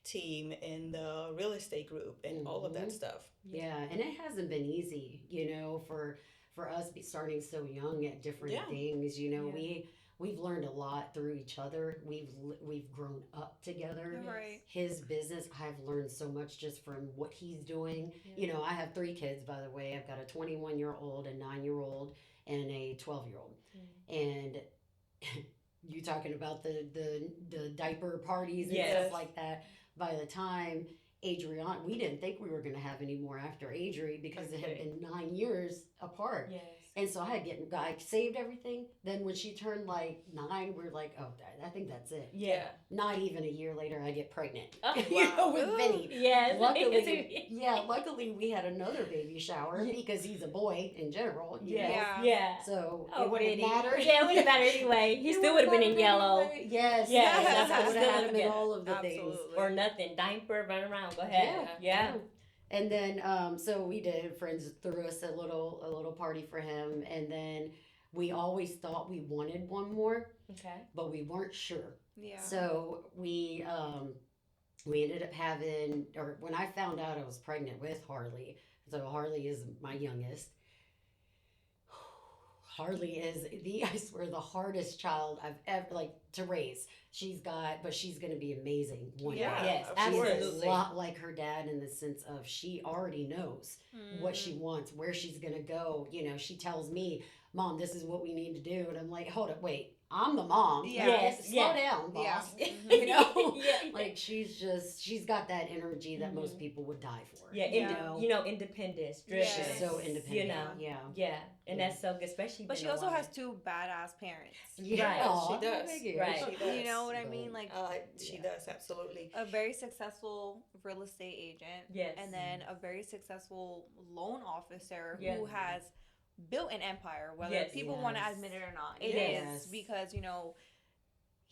team and the real estate group and all of that Mhm. stuff. Yeah, and it hasn't been easy, for us starting so young at different Yeah. things. Yeah. We've learned a lot through each other. We've grown up together. Right. His business, I've learned so much just from what he's doing. Yeah. I have 3 kids, by the way. I've got a 21-year-old, a 9-year-old, and a 12-year-old. And you talking about the diaper parties and Yes. stuff like that. By the time Adrian, we didn't think we were going to have any more after Adri because it had Okay. been 9 years apart. Yes. And so I saved everything. Then when she turned like 9, we are like, oh, I think that's it. Yeah. Not even a year later, I get pregnant. Oh, wow. With Ooh. Vinny. Yes. Luckily we had another baby shower because he's a boy in general. you know. Yeah. Yeah. Yeah. So Oh, it wouldn't Vinny. matter. Yeah, it wouldn't matter anyway. He It still would have been in wouldn't yellow. matter anyway. Yes. Yeah, Yes. that's I what would still have had him in get. all of the things. Absolutely. Or nothing. Diaper, run around. Go ahead. Yeah. And then so we did. Friends threw us a little party for him, and then we always thought we wanted one more, Okay. but we weren't sure. Yeah. So we ended up having, or when I found out I was pregnant with Harley. So Harley is my youngest. Harley is I swear, the hardest child I've ever to raise. But she's going to be amazing one day. Yeah, Yes, of She's course. absolutely. a lot like her dad in the sense of she already knows what she wants, where she's going to go. She tells me, Mom, this is what we need to do. And I'm like, hold it, wait, I'm the mom. Yeah. Yes, Slow yeah. down, Yeah. boss. Mhm. Yeah. Like she's got that energy that most Mhm. people would die for. Yeah, independence, driven. Yes. She's so independent. You know. Yeah. Yeah, and Yeah. that's so good, especially. But being she a also woman. has 2 badass parents. Yeah, Right. aw, She does. thank you. Right. She does. You know what I mean? Like She Yeah. does, absolutely. a very successful real estate agent. Yes. And then a very successful loan officer Yeah. who has built an empire, whether Yes. people want to Yes. admit it or not. It is Yes. because,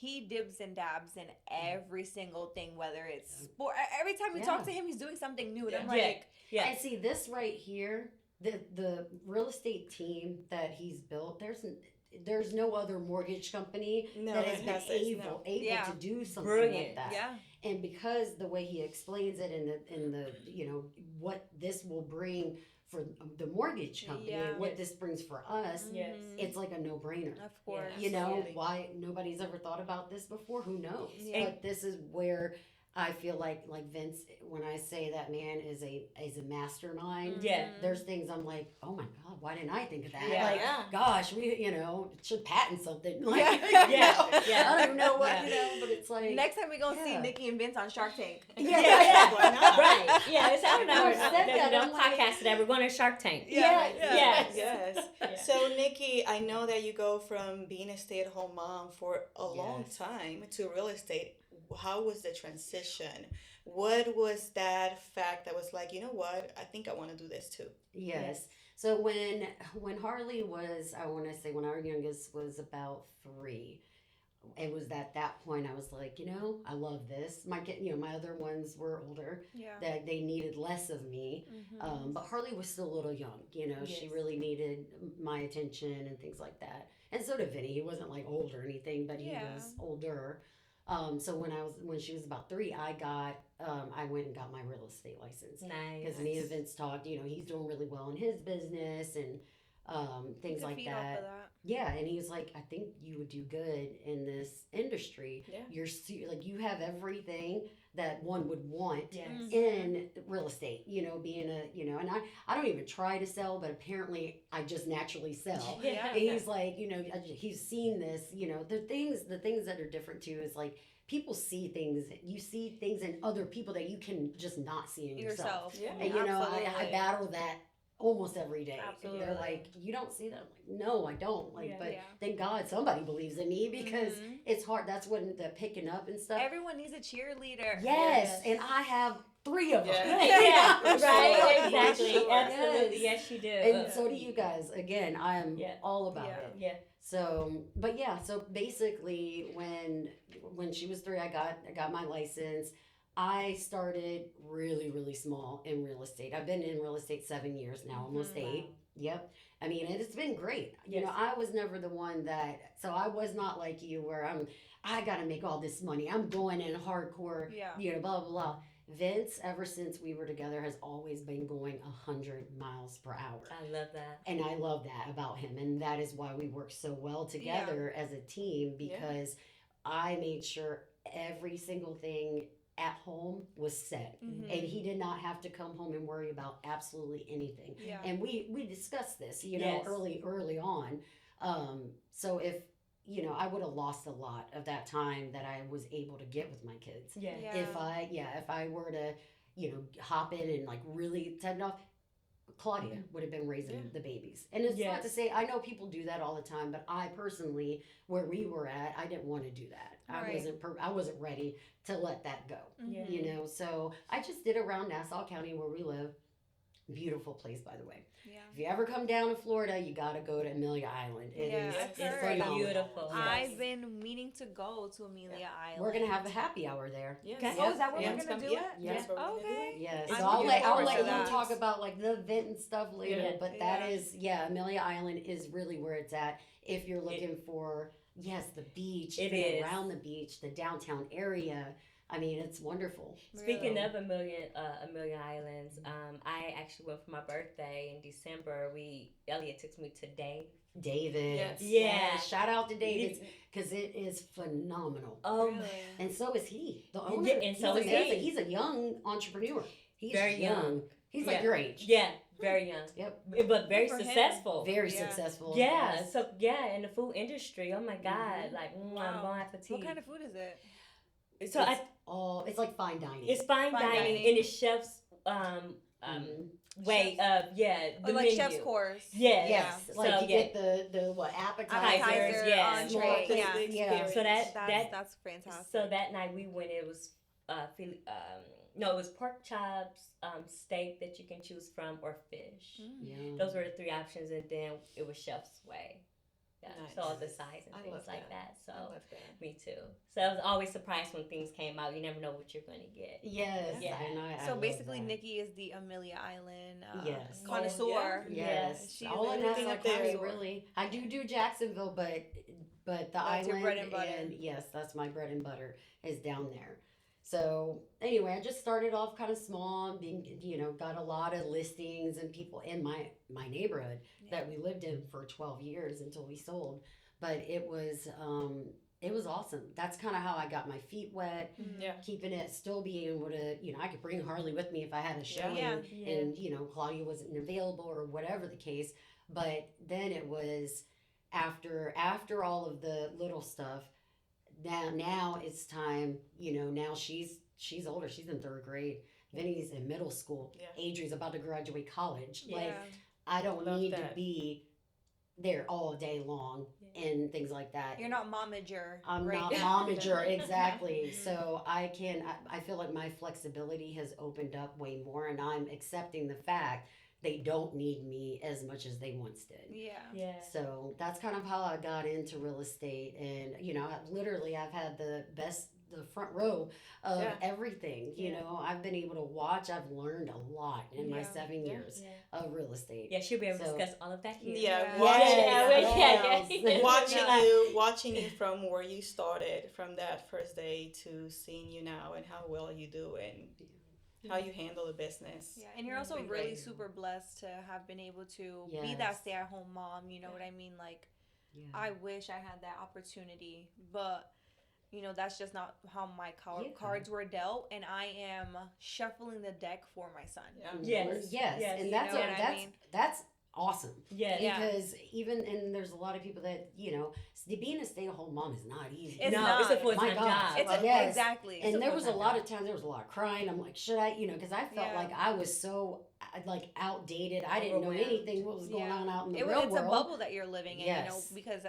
he dibs and dabs in every single thing, whether it's sport. Every time we talk to him, he's doing something new. And I'm Yeah. like, Yeah. And see this right here, the real estate team that he's built. There's no other mortgage company No, that has it been has this, able no. Yeah. to do something Brilliant. like that. yeah. And because the way he explains it in the what this will bring for the mortgage company Yeah. and what Yes. this brings for us, Yes. Mhm. it's like a no-brainer. Of course. Absolutely. Why nobody's ever thought about this before? Who knows? Yeah. But this is where I feel like Vince, when I say that man is a mastermind. Yeah. There's things I'm like, oh my god, why didn't I think of that? Yeah. Like, Yeah. gosh, we should patent something. Like, Yeah. Yeah. Yeah. I don't even know what Yeah. but it's like Next time we gonna see Yeah. Nikki and Vince on Shark Tank. Yeah. Why not? Right. Yeah. It's out I of said that, our I'm like- podcast today. We're going to Shark Tank. Yeah. Yes. Yes. Yeah. So, Nikki, I know that you go from being a stay-at-home mom for a long Yes. time to real estate. How was the transition? what was that fact that was like, you know what, I think I want to do this too? Yes. So when Harley was, I want to say when our youngest was about 3, it was at that point I was like, I love this. My kid, my other ones were older, Yeah. that they needed less of me. Mm-hmm. But Harley was still a little young. Yes. She really needed my attention and things like that. And so did Vinny. He wasn't like old or anything, but he Yeah. was older. So when she was about 3, I went and got my real estate license Nice. because me and Vince talked. He's doing really well in his business and You things could like feed off of that. that. Yeah, and he was like, I think you would do good in this industry. Yeah. Like you have everything that one would want Yes. Mhm. in real estate. Being and I don't even try to sell, but apparently I just naturally sell. Yeah. And he's like, he's seen this. The things that are different too is like people see things. You see things in other people that you can just not see in yourself. Yeah. And I battle that almost every day. Absolutely. They're like, you don't see that. I'm like, no, I don't. Like, Yeah. but Yeah. thank God somebody believes in me because Mhm. it's hard. That's when the picking up and stuff. Everyone needs a cheerleader. Yes, and I have 3 of them. Yeah. Yeah, right, exactly. Sure. Absolutely. Yes, you do. And so do you guys. Again, I am Yeah. all about Yeah. it. Yeah. So, but yeah, so basically, when she was 3, I got my license. I started really, really small in real estate. I've been in real estate 7 years now, almost Mhm. 8. Yep. I mean, and it's been great. Yes. I was never the one so I was not like you where I got to make all this money. I'm going in hardcore, Yeah. blah, blah, blah. Vince, ever since we were together, has always been going 100 miles per hour. I love that. And I love that about him. And that is why we work so well together as a team because I made sure every single thing at home was set. Mhm. And he did not have to come home and worry about absolutely anything. Yeah. And we discussed this, Yes. early on. So if I would have lost a lot of that time that I was able to get with my kids. Yeah. Yeah. If I were to, hop in and like really set it off, Claudia would have been raising Yeah. the babies. And it's not Yes. to say I know people do that all the time, but I personally, where we were at, I didn't want to do that. Right. I wasn't ready to let that go. Mhm. Yeah. So I just did around Nassau County where we live. Beautiful place, by the way. Yeah. If you ever come down to Florida, you got to go to Amelia Island. It Yeah, is I've It's heard. phenomenal. beautiful. I've Yes. been meaning to go to Amelia Island. We're gonna have a happy hour there. Yes. Okay. Oh, is that what Yeah. we're gonna do? Yeah. It? Yeah. That's what we're gonna do. Okay. Yeah, It's so I'll let forward to you that. talk about like the event and stuff later. Yeah. But Yeah. that is Amelia Island is really where it's at. If you're looking for the beach, It being is. around the beach, the downtown area. I mean, it's wonderful. Speaking Really? of Amelia Islands, I actually went for my birthday in December. Elliot took me to David. Yes. Yeah. Shout out to David because it is phenomenal. Oh, Really? And so is he. The owner. Yeah, and so he's is amazing. he. He's a young entrepreneur. He's Very young. He's Yeah. like your age. yeah, very young. Yep. But very Good for him. successful. Very Yeah. successful. Yeah, Yes. so in the food industry, oh my God, like I'm Wow. going after tea. What kind of food is it? So It's like fine dining. it's fine Fine dining, dining. and it's chef's Mhm. way of the Or like menu. chef's course. Yes. Yes, like So, you yeah. get the what Appetizers, Appetizer, yeah. entree. More Yeah. the experience. So that That's fantastic. so that night we went. It was no, it was pork chops, steak that you can choose from, or fish. Mm. Yeah. Those were the 3 options, and then it was chef's way. Yeah, so all the Nice. sides and I things love like that. So I love that. me too. So I was always surprised when things came out. You never know what you're going to get. Yes. Yeah. And I So love basically, that. Nikki is the Amelia Island Yes. connoisseur. Oh, Yes. She's All in everything Nassau up there. County, really. I do Jacksonville, but the That's your island bread and butter. and yes, that's my bread and butter is down there. So anyway, I just started off kind of small, being got a lot of listings and people in my neighborhood that we lived in for 12 years until we sold. But it was awesome. That's kind of how I got my feet wet. Yeah. Keeping it, still being able to, I could bring Harley with me if I had a show, Yeah. and Claudia wasn't available or whatever the case. But then it was after all of the little stuff. Now it's time. Now she's older. She's in 3rd grade. Vinny's in middle school. Yeah. Adrian's about to graduate college. Yeah. Like I don't Love need that. to be there all day long and things like that. You're not momager I'm right not now. momager, exactly. Mhm. So I feel like my flexibility has opened up way more, and I'm accepting the fact they don't need me as much as they once did. Yeah. Yeah. So that's kind of how I got into real estate. And, literally, I've had the front row of Yeah. everything. Yeah. I've been able to watch, I've learned a lot in my Yeah. 7 years Yeah. of real estate. Yeah, she'll be able to So, discuss all of that here. Yeah, Yeah. watching Yeah, you, yeah, yeah. watching No. you, watching you from where you started, from that first day to seeing you now, and how well you do, and how you handle the business. Yeah, and you're It's also been really great. super blessed to have been able to be Yes. that stay-at-home mom. You know what I mean? Like, Yeah. I wish I had that opportunity, but that's just not how my Yeah. cards were dealt, and I am shuffling the deck for my son. Yeah. Yes. Yes. Yes. And You that's know what I mean? that's awesome. Yes. Yeah. Because and there's a lot of people that, being a stay-at-home mom is not easy. It's no, not. it's a My full-time God. job. It's Yes. exactly. And a there was a full-time lot job. of times there was a lot of crying. I'm like, should I, because I felt Yeah. like I was so like outdated. I didn't know Overwhelmed. anything what was going on out in the real It's world. a bubble that you're living in, Yes. because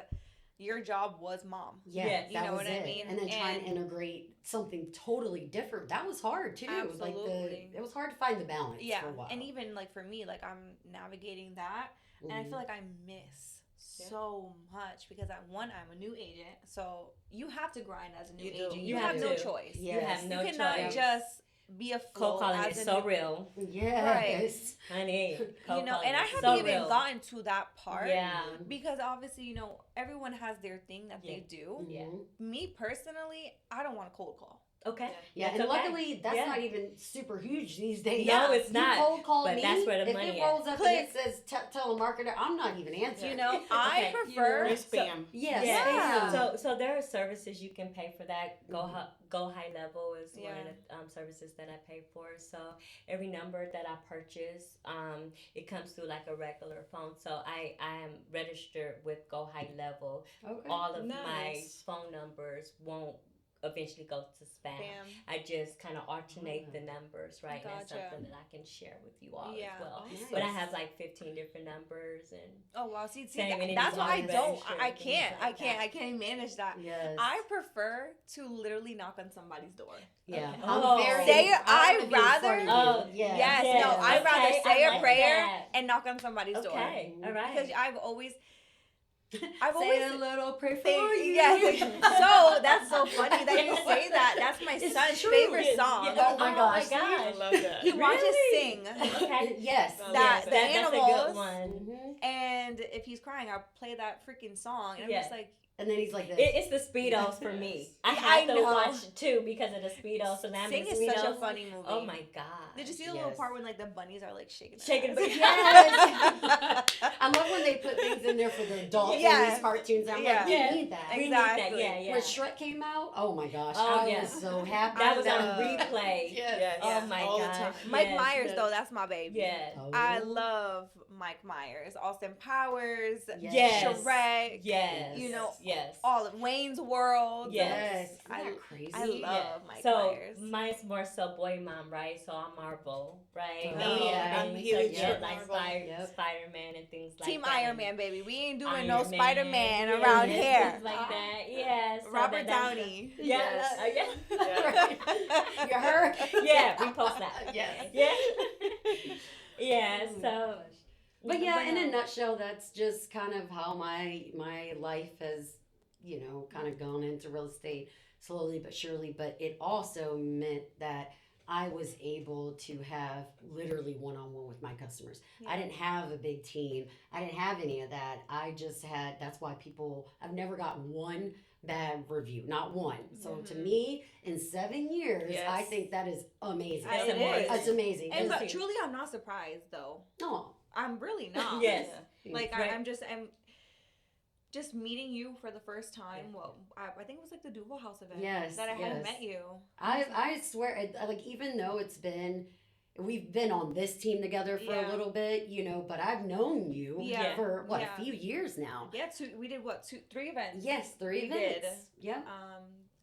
your job was mom. Yeah, Yes. that You know was what I it. mean? And then trying to And- integrate something totally different. That was hard too. Absolutely. It was hard to find the balance Yeah, for a while. and even like for me, like I'm navigating that, and I Mhm. feel like I miss so much because I'm a new agent, so you have to grind as a new You do. agent. You You have have no to. choice. You have Yes. no You cannot choice. just be a Cold calling as is a so new- real, Yes. honey. Cold calling and I is haven't so even real. gotten to that part. Yeah. Because obviously, everyone has their thing that they Yeah. do. Yeah. Mhm. Me personally, I don't want a cold call. Okay. Yeah, That's and okay. luckily that's Yeah. not even super huge these days. No, it's You not. cold call But me, that's where the if money it at. rolls up Click. and it says telemarketer, I'm not even answering. I Okay. prefer. Or spam. Yes, Yeah. spam. So there are services you can pay for that. Go high level is one of the services that I pay for. So every number that I purchase, it comes through like a regular phone. So I am registered with Go High Level. Okay. All of my Nice. phone numbers won't eventually go to spam. Bam. I just kind of alternate the numbers, right? And that's Gotcha. something that I can share with you all Yeah. as well. Nice. But I have like 15 different numbers and Oh wow! See, Same, and it that's is why I all don't. registered I and things can't. like that. I can't manage that. Yes. I prefer to literally knock on somebody's door. yeah. Okay. I'm Oh. very. Say it, I I'd wanna be in front rather- of Oh, you. Yes. Yes, Yes. no, I'd rather Okay, say I a like prayer that. and knock on somebody's door. Okay, all right. Because I've always Say a little prayer for think, you. yes. So that's so funny that you Yes. say that. That's my It's son's true. favorite Yes, song. yes. Oh my gosh. I love that. He watches Really? sing. Okay. Yes. That- That the That's a animals, good one. Mhm. and if he's crying, I'll play that freaking song, and I'm Yeah. just like, And then he's like this. It's the Speedos for me. I Yeah, have I to know. watch it too because of the Speedos. So now I'm Sing the is such a Speedos. funny movie. Oh my god. Did you see the little Yes. part when like the bunnies are like shaking? their Shaking ass? the- Yes. I love when they put things in there for the adults in Yes. these cartoons. I'm Yeah. like, we Yeah. need that. We need Exactly. that. Yeah, yeah. When Shrek came out, oh my gosh, Oh, I yeah. was so happy. That was I on love- replay. Yes. Oh my All the gosh. time. Mike Yes, Myers yes. though, that's my baby. Yeah. Oh. I love Mike Myers, Austin Powers, Yes. Shrek, Yes. Yes. all of Wayne's World. Yes. Isn't that crazy? I love Yeah. Mike So Myers. mine's more so boy mom, right? So I'm Marvel, right? Oh, yeah. I'm So huge yeah, for like Marvel. Yep. Spider-Man and things like Team that. Iron Man, baby. We ain't doing Iron no Man, Spider Man yes, around things here. like that. Yes. So Robert that's- Downey. Yes. Yes. Yeah. You heard? Yeah, repost that. Yes. Yeah. Yeah. Oh my So. gosh. But yeah, in a no. nutshell, that's just kind of how my life has, kind of gone into real estate slowly but surely. But it also meant that I was able to have literally one-on-one with my customers. I didn't have a big team. I didn't have any of that. I just had. That's why I've never gotten one bad review, not one. So to Mhm. me, in 7 years, Yes. I think that is amazing. It is. That's amazing. And Yes. truly, I'm not surprised though. No. I'm really not. Yes. Like Right. I'm just meeting you for the first time. Well, I think it was like the Duval House event. Yes, That I hadn't yes. met you. I swear, like, even though we've been on this team together for a Yeah. little bit, but I've known you Yeah. for what, Yeah. a few years now. Yeah, we did what, 3 events. Yes, 3 We did. events. Yeah.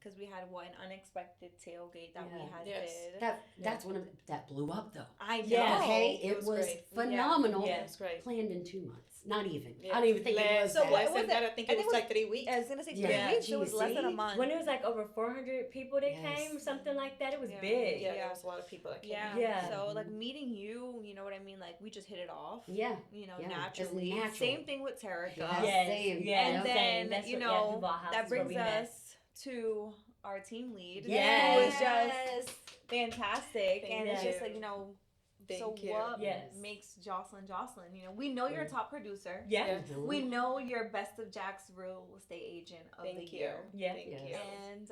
because we had one unexpected tailgate that we Yeah. had Yes. did. That's one of that blew up though. I Yes. know. Okay, It it was was great. phenomenal. Yeah. It was great. Planned in 2 months. Not even. I Yes. don't even think it Less, was So that. what less was than it? that. I think I it think was it like 3 weeks. I was gonna say Yeah. 3 weeks. It was less than a See? month. When it was like over 400 people that Yes. came or something like that, it was Yeah. big. Yeah, Yeah. there was a lot of people that came. Yeah. Yeah. So like meeting you, you know what I mean? Like we just hit it off. Yeah. You know, Yeah. It's naturally. natural. Same thing with Terica. Yes. Same. Yes, And Yep. same. then, That's you what, yeah, know, Duval House that is where brings we met. us to our team lead, Yes. who is just fantastic. Thank And it's you. just like, you know, so Thank you. what Yes. makes Jocelyn Jocelyn? You know, we know you're a top producer. Yeah. Yeah. Mhm. We know you're Best of Jack's real estate agent of Thank the you. year. Yeah. Thank Yes. you. And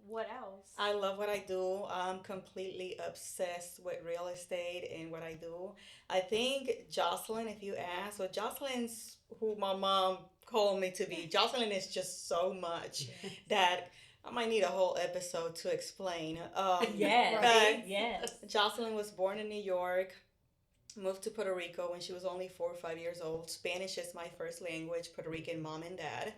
what else? I love what I do. I'm completely obsessed with real estate and what I do. I think Jocelyn, if you ask, so Jocelyn's who my mom called me to be. Jocelyn is just so much that I might need a whole episode to explain. Yes. But Yes. Jocelyn was born in New York, moved to Puerto Rico when she was only 4 or 5 years old. Spanish is my first language, Puerto Rican mom and dad.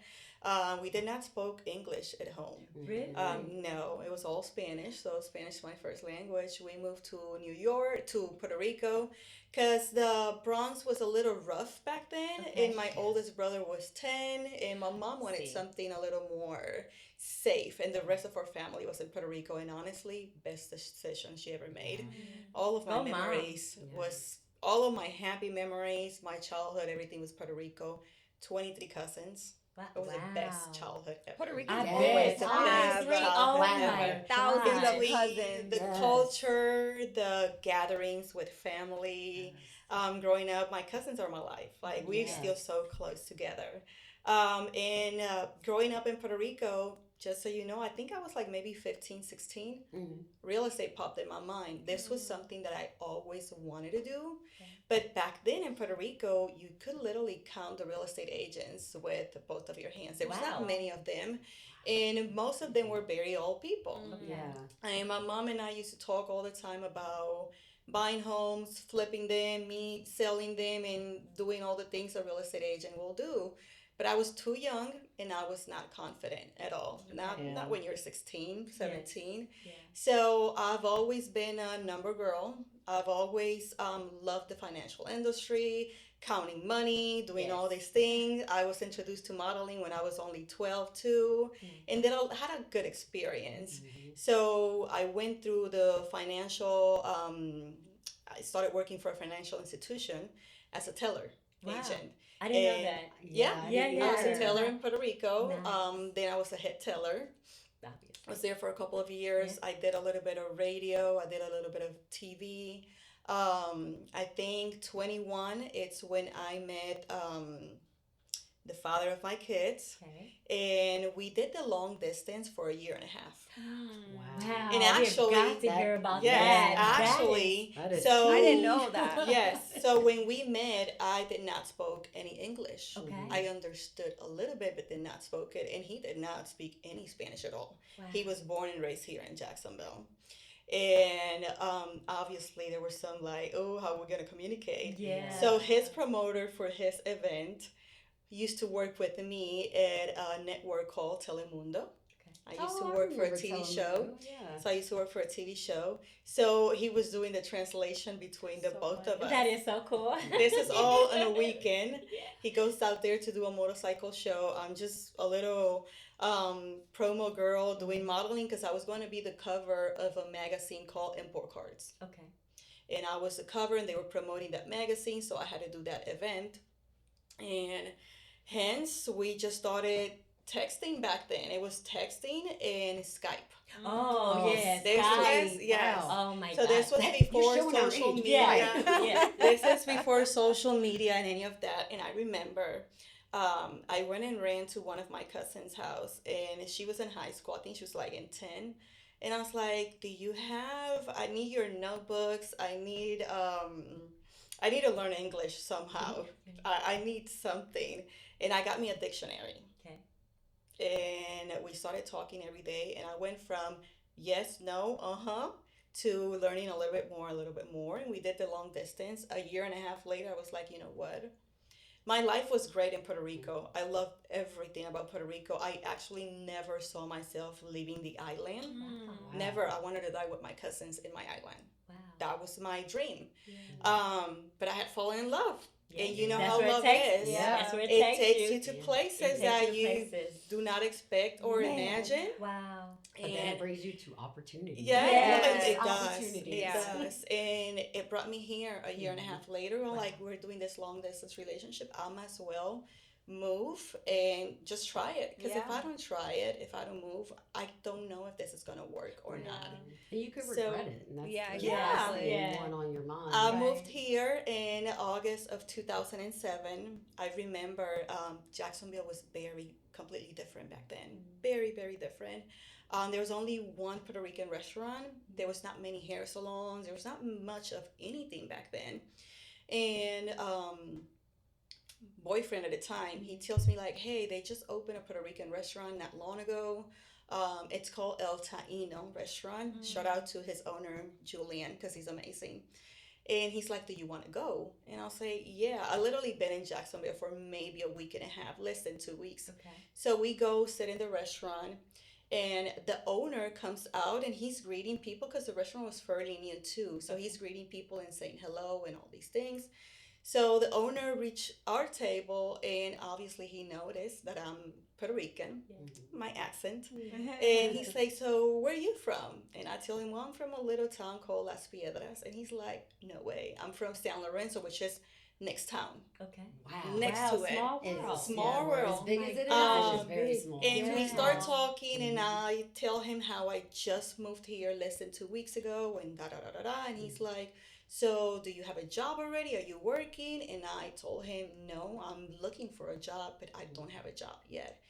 We did not speak English at home. Really? No, it was all Spanish. So Spanish is my first language. We moved to New York, to Puerto Rico, because the Bronx was a little rough back then, Okay. and my oldest brother was 10, and my mom wanted See. something a little more safe, and the rest of our family was in Puerto Rico, and honestly, best decision she ever made. All of my Oh, Mom. memories Yeah. was all of my happy memories, my childhood, everything was Puerto Rico. 23 cousins. Wow. It was the best childhood ever. Puerto Ricans I always bet. the have best Oh childhood my ever. thousands God. of Between cousins. the Yes. culture, the gatherings with family, growing up, my cousins are my life. Like we're Yes. still so close together. And growing up in Puerto Rico, just so you know, I think I was like maybe 15, 16. Mhm. Real estate popped in my mind. This was something that I always wanted to do. Okay. But back then in Puerto Rico, you could literally count the real estate agents with both of your hands. There was Wow. not many of them. And most of them were very old people. Yeah. And my mom and I used to talk all the time about buying homes, flipping them, me selling them, and doing all the things a real estate agent will do. But I was too young and I was not confident at all. Not Yeah. not when you're 16, 17. Yeah. So I've always been a number girl. I've always loved the financial industry, counting money, doing all Yes. these things. I was introduced to modeling when I was only 12 too, and then I had a good experience. So I went through the financial. I started working for a financial institution as a teller Wow. agent. I didn't know And- that. Yeah, I Yeah, didn't yeah. I was a either. teller in Puerto Rico. Nice. Then I was a head teller. Obviously. I was there for a couple of years. I did a little bit of radio. I did a little bit of TV. I think 21, it's when I met the father of my kids. Okay. And we did the long distance for a year and a half. Wow. Wow. And we actually- have got to hear about Yes, that. actually. That is- So I didn't know that. Yes. So when we met, I did not spoke any English. Okay. I understood a little bit, but did not spoke it, and he did not speak any Spanish at all. Wow. He was born and raised here in Jacksonville, and obviously there was some like, oh, how we're gonna communicate. Yeah. So his promoter for his event used to work with me at a network called Telemundo. I used to work for a remember TV telling show. you. Yeah. So I used to work for a TV show. So he was doing the translation between the So both funny. of us. That is so cool. This is all on a weekend. Yeah. He goes out there to do a motorcycle show. I'm just a little promo girl doing modeling because I was going to be the cover of a magazine called Import Cards. Okay. And I was the cover and they were promoting that magazine. So I had to do that event. And hence we just started texting back then. It was texting and Skype. Oh, Oh, yes. This Skype. was, yes. Wow. Oh my So God. this was That- before you're showing our social age. media. Yeah. Yeah. This is before social media and any of that. And I remember I went and ran to one of my cousin's house, and she was in high school. I think she was like in 10. And I was like, "Do you have? I need your notebooks. I need to learn English somehow. I need something." And I got me a dictionary. Okay. And we started talking every day, and I went from yes, no, to learning a little bit more, and we did the long distance. A year and a half later, I was like, you know what, My life was great in Puerto Rico. I loved everything about Puerto Rico. I actually never saw myself leaving the island. Mm. Wow. Never. I wanted to die with my cousins in my island. Wow. That was my dream. Yeah. But I had fallen in love. Yeah. And you know That's how where it love takes. is. Yeah. That's where it It takes takes you. you to Yeah. places It takes you that to you places. do not expect or Man. imagine. Wow. But then And it brings you to opportunity. yeah, Yes. it does. Opportunities. It Yeah. does. And it brought me here a year and a Mhm. half later. I'm Wow. like, we're doing this long distance relationship. I might as well move and just try it. Because if Yeah. I don't try it, if I don't move, I don't know if this is going to work or Yeah. not. And you could So, regret it. And that's Yeah, the yeah. last thing Yeah. you want on your mind. I Right. moved here in August of 2007. I remember Jacksonville was very completely different back then. Very, very different. There was only one Puerto Rican restaurant. There was not many hair salons. There was not much of anything back then. And boyfriend at the time, he tells me like, "Hey, they just opened a Puerto Rican restaurant not long ago. It's called El Taino Restaurant. Shout out to his owner Julian because he's amazing." And he's like, "Do you want to go?" And I'll say, "Yeah." I literally been in Jacksonville for maybe a week and a half, less than 2 weeks. Okay. So we go sit in the restaurant, and the owner comes out and he's greeting people because the restaurant was fairly new too. So he's greeting people and saying hello and all these things. So the owner reached our table, and obviously he noticed that I'm Puerto Rican, Yeah. my accent. Yeah. And he's like, "So where are you from?" And I tell him, "Well, I'm from a little town called Las Piedras." And he's like, "No way. I'm from San Lorenzo, which is next town, Okay. Wow. next Wow. to it." Small It is, world. Small yeah, world. as big Oh as my it is, gosh, it's Um, just very big. small. And we Yeah. start talking, and Mhm. I tell him how I just moved here less than 2 weeks ago, and da da da da da. And he's like, "So, do you have a job already? Are you working?" And I told him, "No, I'm looking for a job, but I don't have a job yet."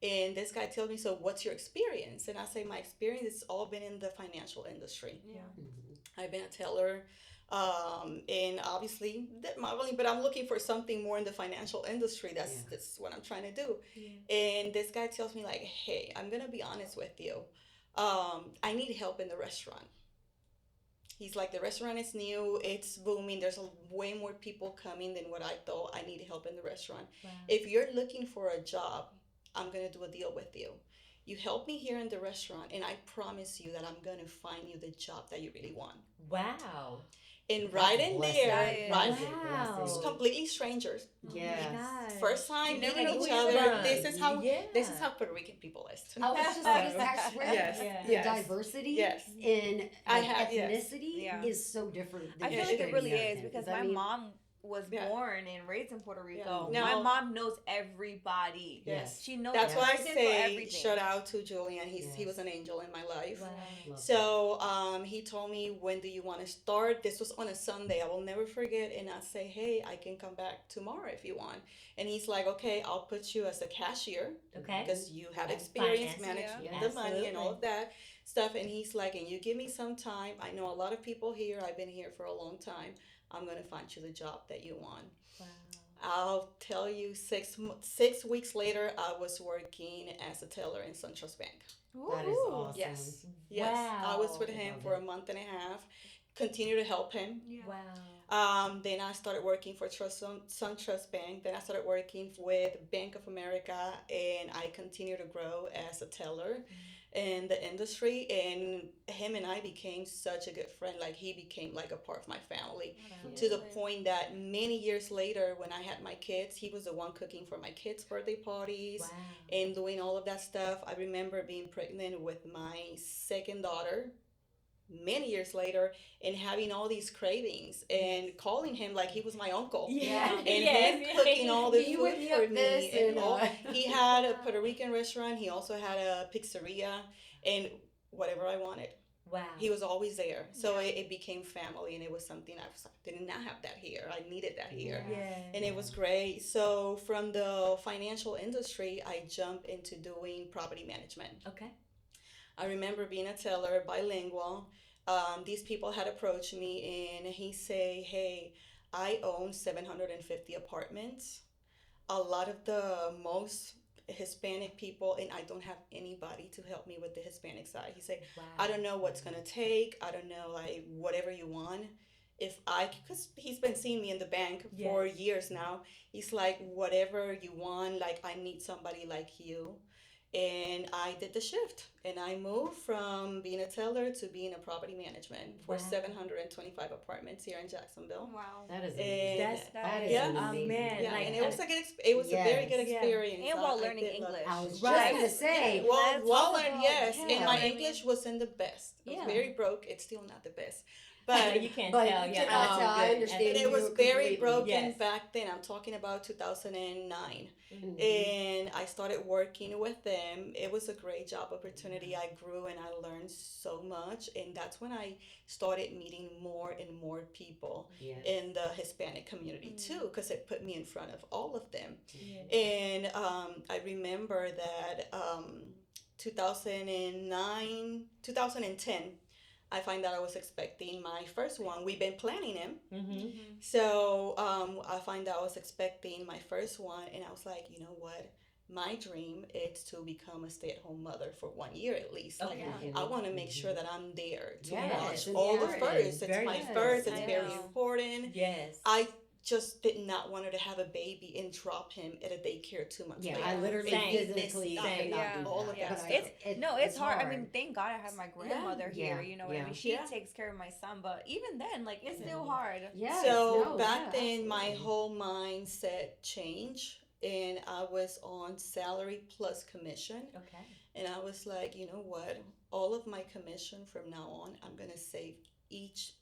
And this guy tells me, "So, what's your experience?" And I say, "My experience has all been in the financial industry. Yeah. Mhm. I've been a teller, and obviously that modeling, but I'm looking for something more in the financial industry. Yeah. That's what I'm trying to do." Yeah. And this guy tells me like, "Hey, I'm gonna be honest with you. I need help in the restaurant." He's like, "The restaurant is new, it's booming. There's way more people coming than what I thought. I need help in the restaurant. Wow. If you're looking for a job, I'm gonna do a deal with you. You help me here in the restaurant, and I promise you that I'm gonna find you the job that you really want." Wow. And That's right a in blessing. there, That right, That is a Wow. it's blessing. completely strangers. Oh Yes. my gosh. First time You never meeting know who each you're other. from. This is Yeah. how Puerto Rican people is too. I was just going to say, I swear, Yes, Yeah. the yes, diversity yes. in I like, have yes. ethnicity Yeah. is so different than I feel Yes, like it it is. really is American. because I my mean, mom was Yeah. born and raised in Puerto Rico. Yeah. My No. mom knows everybody. Yes. She knows That's a why I person for say everything. shout out to Julian. He Yes. was an angel in my life. Wow. love So he told me, "When do you want to start?" This was on a Sunday. I will never forget. And I say, "Hey, I can come back tomorrow if you want." And he's like, "Okay, I'll put you as a cashier Okay. because you have That's experience finance. managing Yeah. the money and all of Absolutely. that stuff." And he's like, "And you give me some time. I know a lot of people here. I've been here for a long time. I'm gonna find you the job that you want." Wow. I'll tell you, 6 weeks later, I was working as a teller in SunTrust Bank. That is Woohoo. awesome. Yes. Yes. I was with Wow. him Love for a it. month and a half. Continue to help him. Yeah. Wow. Then I started working for SunTrust Bank. Then I started working with Bank of America, and I continued to grow as a teller in the industry. And him and I became such a good friend. Like he became like a part of my family, to the Absolutely. point that many years later, when I had my kids, he was the one cooking for my kids' birthday parties Wow. and doing all of that stuff. I remember being pregnant with my second daughter many years later and having all these cravings and calling him like he was my uncle. Yeah. And Yes. him cooking all the Can you food whip me for up me this and and all. He had a Puerto Rican restaurant. He also had a pizzeria and whatever I wanted. Wow. He was always there. So Yeah. it became family, and it was something did not have that here. I needed that here. Yeah. And it was great. So from the financial industry, I jumped into doing property management. Okay. I remember being a teller, bilingual. These people had approached me, and he say, "Hey, I own 750 apartments. A lot of the most Hispanic people, and I don't have anybody to help me with the Hispanic side." He said, Wow. "I don't know what's gonna take. I don't know, like whatever you want. if I, because he's been seeing me in the bank for Yes. years now, he's like, whatever you want, like, I need somebody like you. And I did the shift and I moved from being a teller to being a property management for Wow. 725 apartments here in Jacksonville. Wow. That is And amazing. That's That is yeah, an amazing. man, yeah, like and it was a good, it was a very good Yes. yeah. experience. And while I learning did love it. I was just Right. gonna Yeah, say. well, Let's while talk and about, yes, yeah, and you know my what I English mean? wasn't the best. I was Yeah. very broke. It's still not the best, but You can't But tell. you Yeah, cannot tell. I good. understand but it you was very completely. broken Yes. back then. I'm talking about 2009. Mhm. And I started working with them. It was a great job opportunity. I grew and I learned so much. And that's when I started meeting more and more people Yes. in the Hispanic community too, because it put me in front of all of them. Yeah. And I remember that 2009, 2010, I find out I was expecting my first one. We've been planning him. Mhm. So I find out I was expecting my first one, and I was like, you know what? My dream is to become a stay-at-home mother for 1 year at least. Like, Okay. I want to make sure that I'm there to Yes, watch it's all the important. first. It's Very my important. first. It's I very know. important. Yes. I just did not want her to have a baby and drop him at a daycare 2 months Yeah, later. I literally Same. physically Same. could not Yeah. do All that. of Yeah. that But stuff. It's hard. I mean, thank God I have my grandmother Yeah. here. You know what I Yeah. mean? She Yeah. takes care of my son, but even then, like, it's Yeah. still hard. Yes, So no, back yeah, then, my absolutely. whole mindset changed, and I was on salary plus commission. Okay. And I was like, you know what? All of my commission from now on, I'm gonna save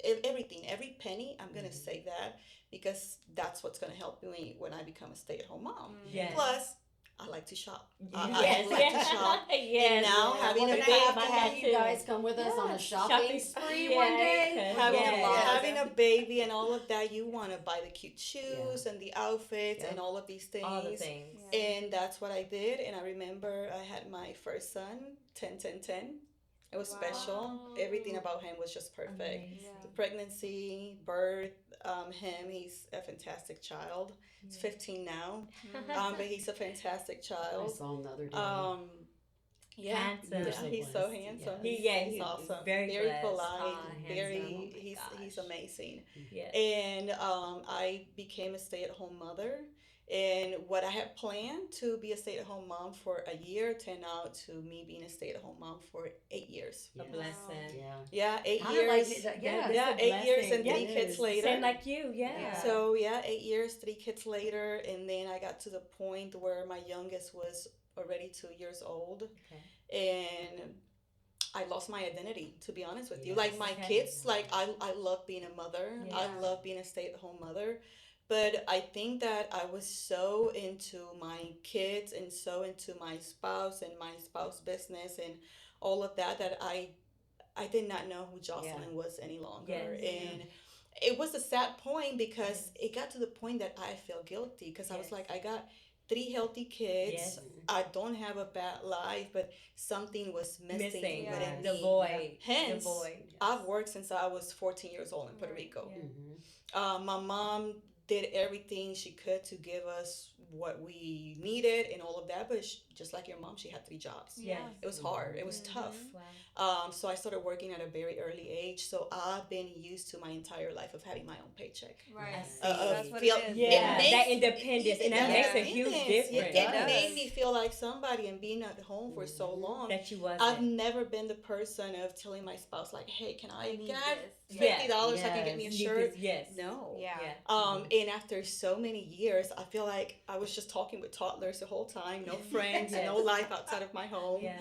everything, every penny. I'm gonna save that because that's what's gonna help me when I become a stay-at-home mom. Yes. Plus, I like to shop. Yes. I like to shop. Yes. And now Yeah, having we're a gonna baby, have to have that you too. guys come with us on a Yes. shopping spree Yeah, one day. because- having, Yes. having a baby and all of that, you want to buy the cute shoes and the outfits Yeah. and all of these things. All the things. Yeah. And that's what I did. And I remember I had my first son, 10, 10, 10. It was special. Wow. Everything about him was just perfect. Amazing. The pregnancy, birth, he's a fantastic child. He's 15 now, but he's a fantastic I child. saw him the other day. Yeah, Handsome. yeah, so he's so blessed, handsome. yes. He's He's awesome. very blessed. polite. Handsome. Very, Oh my he's gosh. amazing. Yes. And I became a stay-at-home mother. And what I had planned to be a stay-at-home mom for a year turned out to me being a stay-at-home mom for 8 years. A blessing. Yeah. Yeah, eight Kinda like years. that- yeah, That's Yeah, a 8 years blessing. and Yeah, three it kids is. later. Same like you. Yeah. Yeah. So yeah, 8 years, 3 kids later, and then I got to the point where my youngest was already 2 years old, Okay. and I lost my identity. To be honest with you, Yes. like my Okay. kids, like I love being a mother. I Yeah. love being a stay-at-home mother, but I think that I was so into my kids and so into my spouse and my spouse business and all of that that I did not know who Jocelyn was any longer. Yes. And it was a sad point because it got to the point that I felt guilty because I was Yes. like, I got 3 healthy kids. Yes. I don't have a bad life, but something was missing Yeah. within The me. void. Hence, The void. I've worked since I was 14 years old in Puerto Rico. Yeah. My mom did everything she could to give us what we needed and all of that, but just like your mom, she had 3 jobs. Yes. It was hard. It was tough. Wow. So I started working at a very early age. So I've been used to my entire life of having my own paycheck. Right. I see. That's what feel- it is. Yeah, makes- that independence, and that Yeah. makes a huge Independence. difference. It does. made me feel like somebody and being at home for so long. That you wasn't. I've never been the person of telling my spouse like, "Hey, can I need have this. $50 so I can get me a You need shirt?" this- Yes. No. Yeah. And after so many years, I feel like I was just talking with toddlers the whole time, no friends, Yes. no life outside of my home, Yeah.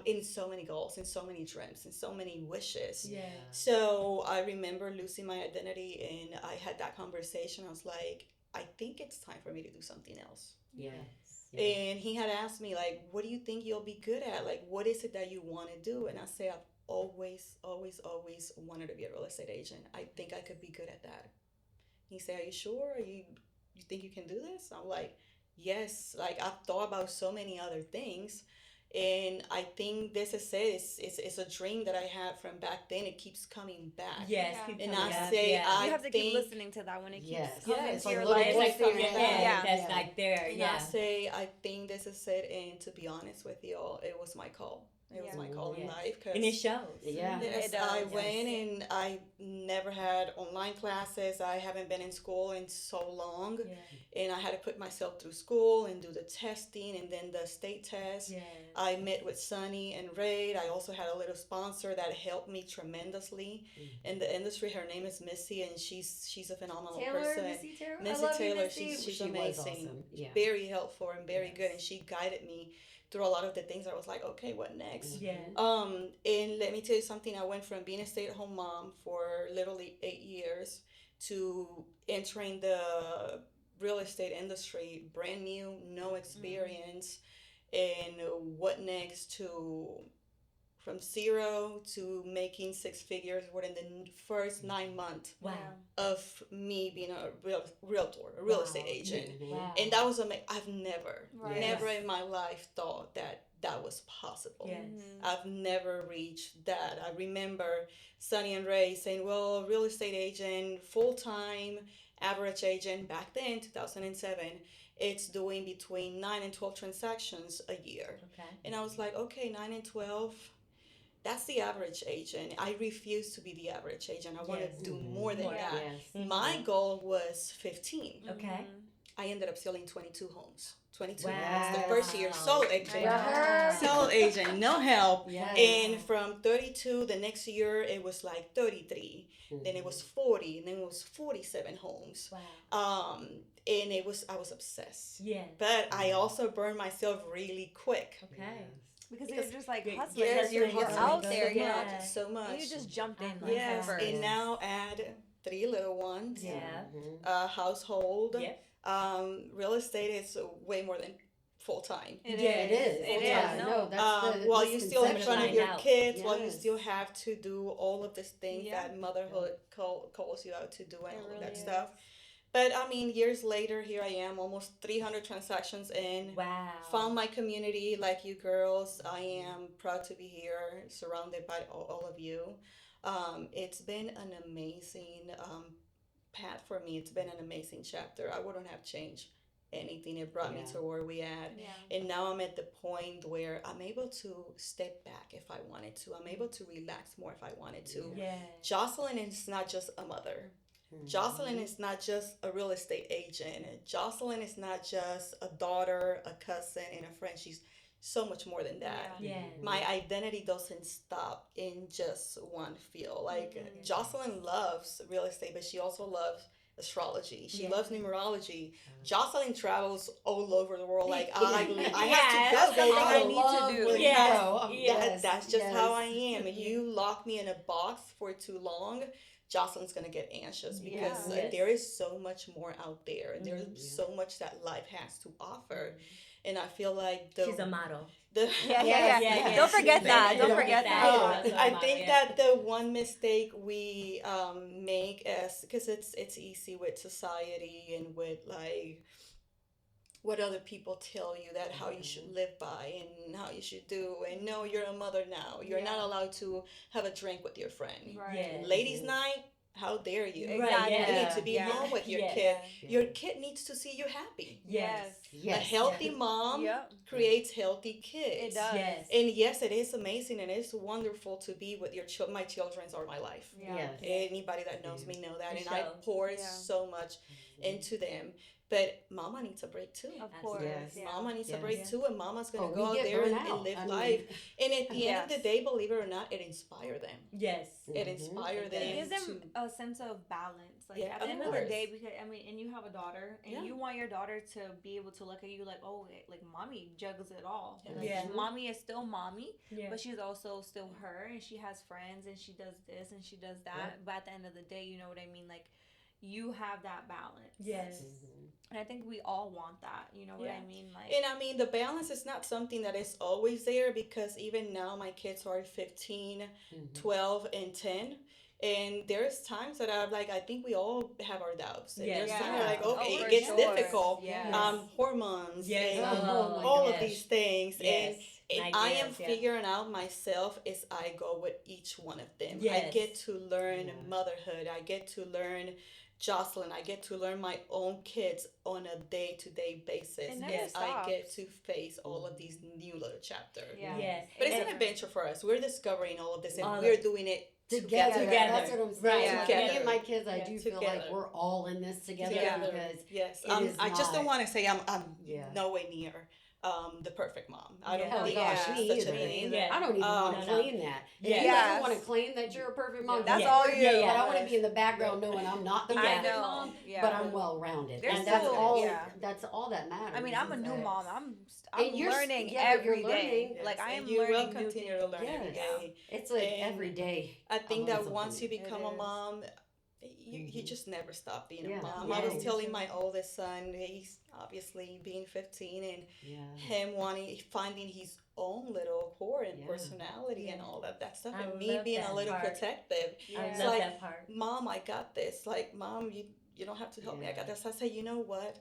and so many goals, and so many dreams, and so many wishes. Yeah. So I remember losing my identity, and I had that conversation. I was like, I think it's time for me to do something else. Yes. And he had asked me, like, what do you think you'll be good at? Like, what is it that you want to do? And I say, I've always, always, always wanted to be a real estate agent. I think I could be good at that. He said, are you sure? You think you can do this? I'm like, yes. Like, I've thought about so many other things. And I think this is it. It's a dream that I had from back then. It keeps coming back. Yes. Yeah. keep And coming I up, say, yeah. I You have to think, keep listening to that when it keeps Yes. coming Yes. to your Like a life. little It's voice like, in your yeah, head. Yeah. that's Yeah. like there, and yeah. I say, I think this is it. And to be honest with y'all, it was my call. It was Yeah. my call in Yes. life And it because shows. Yeah. yes, It I does. went Yes. and I never had online classes. I haven't been in school in so long. Yeah. And I had to put myself through school and do the testing and then the state test. Yes. I met with Sunny and Raid. I also had a little sponsor that helped me tremendously in the industry. Her name is Missy, and she's a phenomenal Taylor, person. Missy Taylor. I Missy love you, Taylor, Missy. she's She was amazing, awesome. Yeah. very helpful and very good, and Yes. she guided me through a lot of the things. I was like, okay, what next? Yeah. And let me tell you something. I went from being a stay-at-home mom for literally 8 years to entering the real estate industry, brand new, no experience, and what next to from zero to making six figures within the first 9 months Wow. of me being a realtor, a real estate Wow. agent. Wow. And that was amazing. I've never, Right. never Yes. in my life thought that that was possible. Yes. I've never reached that. I remember Sonny and Ray saying, well, real estate agent, full time, average agent back then, 2007, it's doing between 9 and 12 transactions a year. Okay. And I was like, okay, 9 and 12, that's the average agent. I refuse to be the average agent. I want Yes. to do more than More. that. Yes. My goal was 15. Okay. I ended up selling 22 homes. 22 Wow. homes. The first year, sole agent. Wow. Sole agent, no help. Yes. And from 32, the next year, it was like 33. Then it was 40. And then it was 47 homes. Wow. And I was obsessed. Yeah. But I also burned myself really quick. Okay. Because Because- you're just like Yeah, hustling. Yes, you're hustling, out hustling there, so yeah. much, so much. And you just jumped in. Uh-huh. Yes, first. and now add 3 little ones. Yeah. Household. Yep. Real estate is way more than full time. It Yeah, It is. It Yeah, is. no, that's the While you're still in front of your Out. kids, while you Yes. still have to do all of these things Yeah. that motherhood calls you out to do and It all of really that is. stuff. But I mean, years later, here I am, almost 300 transactions in. Wow. Found my community like you girls. I am proud to be here, surrounded by all of you. It's been an amazing path for me. It's been an amazing chapter. I wouldn't have changed anything. It brought me Yeah. to where we at. Yeah. And now I'm at the point where I'm able to step back if I wanted to. I'm able to relax more if I wanted to. Yeah. Jocelyn is not just a mother. Jocelyn is not just a real estate agent. Jocelyn is not just a daughter, a cousin, and a friend. She's so much more than that. Yeah. My identity doesn't stop in just one field. Like Jocelyn loves real estate, but she also loves astrology. She Yeah. loves numerology. Jocelyn travels all over the world. Like I Yeah, have that's to go. something I girl. need to do. Yes. That, that's just yes. how I am. And you lock me in a box for too long, Jocelyn's gonna get anxious because Yeah. Yes. there is so much more out there. There's Mhm. so much that life has to offer, and I feel like the She's a model. the Yeah. Don't forget that. Don't forget that. That's I what think I'm that the one mistake we make as because it's easy with society and with like what other people tell you that how you should live by and how you should do and no you're a mother now you're not Yeah. allowed to have a drink with your friend Right. Yeah. ladies night how dare you Right, you yeah. need to be Yeah. home with your Yeah. kid Yeah. your kid needs to see you happy Yes. Yes. a healthy mom Yep. creates healthy kids It does. Yes. and yes it is amazing and it's wonderful to be with your children my children's are my life Yeah. Yes. anybody that knows me know that For and I sure. pour Yeah. so much into them but mama needs a break too Of course. Yes. Yeah. mama needs a Yes. break too and mama's gonna Oh, go we out get there burnt and out. live I mean, life and at the end of the Yes. day believe it or not it inspires them Yes. it Mhm. inspires It them It gives them to a sense of balance. Like Yeah, at the of end of the course. day, because I mean, and you have a daughter, and Yeah. you want your daughter to be able to look at you like, oh, like mommy juggles it all. Yeah. Like, Yeah. mommy is still mommy, Yeah. but she's also still her, and she has friends, and she does this and she does that. Yeah. But at the end of the day, you know what I mean? Like, you have that balance. Yes. Mhm. And I think we all want that. You know what I Yeah. mean? Like, and I mean the balance is not something that is always there because even now my kids are 15 Mhm. 12 and 10 and there's times that I'm like I think we all have our doubts and Yeah. there's times Yeah. you're like okay Oh, it for gets sure. difficult Yes. hormones Yes. and Oh, my all of gosh. these things Yes. and I am Ideas, yeah. figuring out myself as I go with each one of them I Yes. get to learn Yeah. motherhood I get to learn Jocelyn, I get to learn my own kids on a day-to-day basis. It never And I get stops. to face all of these new little chapters. Yeah. Yes. But it's And an adventure for us. We're discovering all of this and all we're of doing it Together. together. That's what I'm saying. Right. Like Together. me and my kids, I Yeah. do feel like Together. we're all in this together Together. because Yes. it is I just don't not- want to say I'm Yeah. nowhere near the perfect mom. I don't Yeah. Oh think gosh, that's me such either. a thing. Yeah. I don't even want to No. claim that. If Yes. you ever Yes. want to claim that you're a perfect mom, That's Yeah. all great, you. Yeah, yeah. But I want to be in the background knowing I'm not the I perfect know. mom, Yeah. but I'm well rounded, There's and that's still- all. yeah. That's all that matters. I mean, I'm a new is mom. that- I'm And you're- learning yeah, but you're every day. learning. Yes, Like I and am you will learning new continue things. to learn every Yes. day. It's like And every day. I think learn that something once you new. become It a is. mom, you Mhm. just never stop being Yeah. a mom. Yeah. I was telling my oldest son, he's obviously being 15 and Yeah. him finding his own little core and Yeah. personality and Yeah. all that stuff, I and me love being a that little part. protective. I Yeah. It's love like, that part. Mom, I got this. Like, Mom, you don't have to help me. I got Yeah. this. I say, you know what?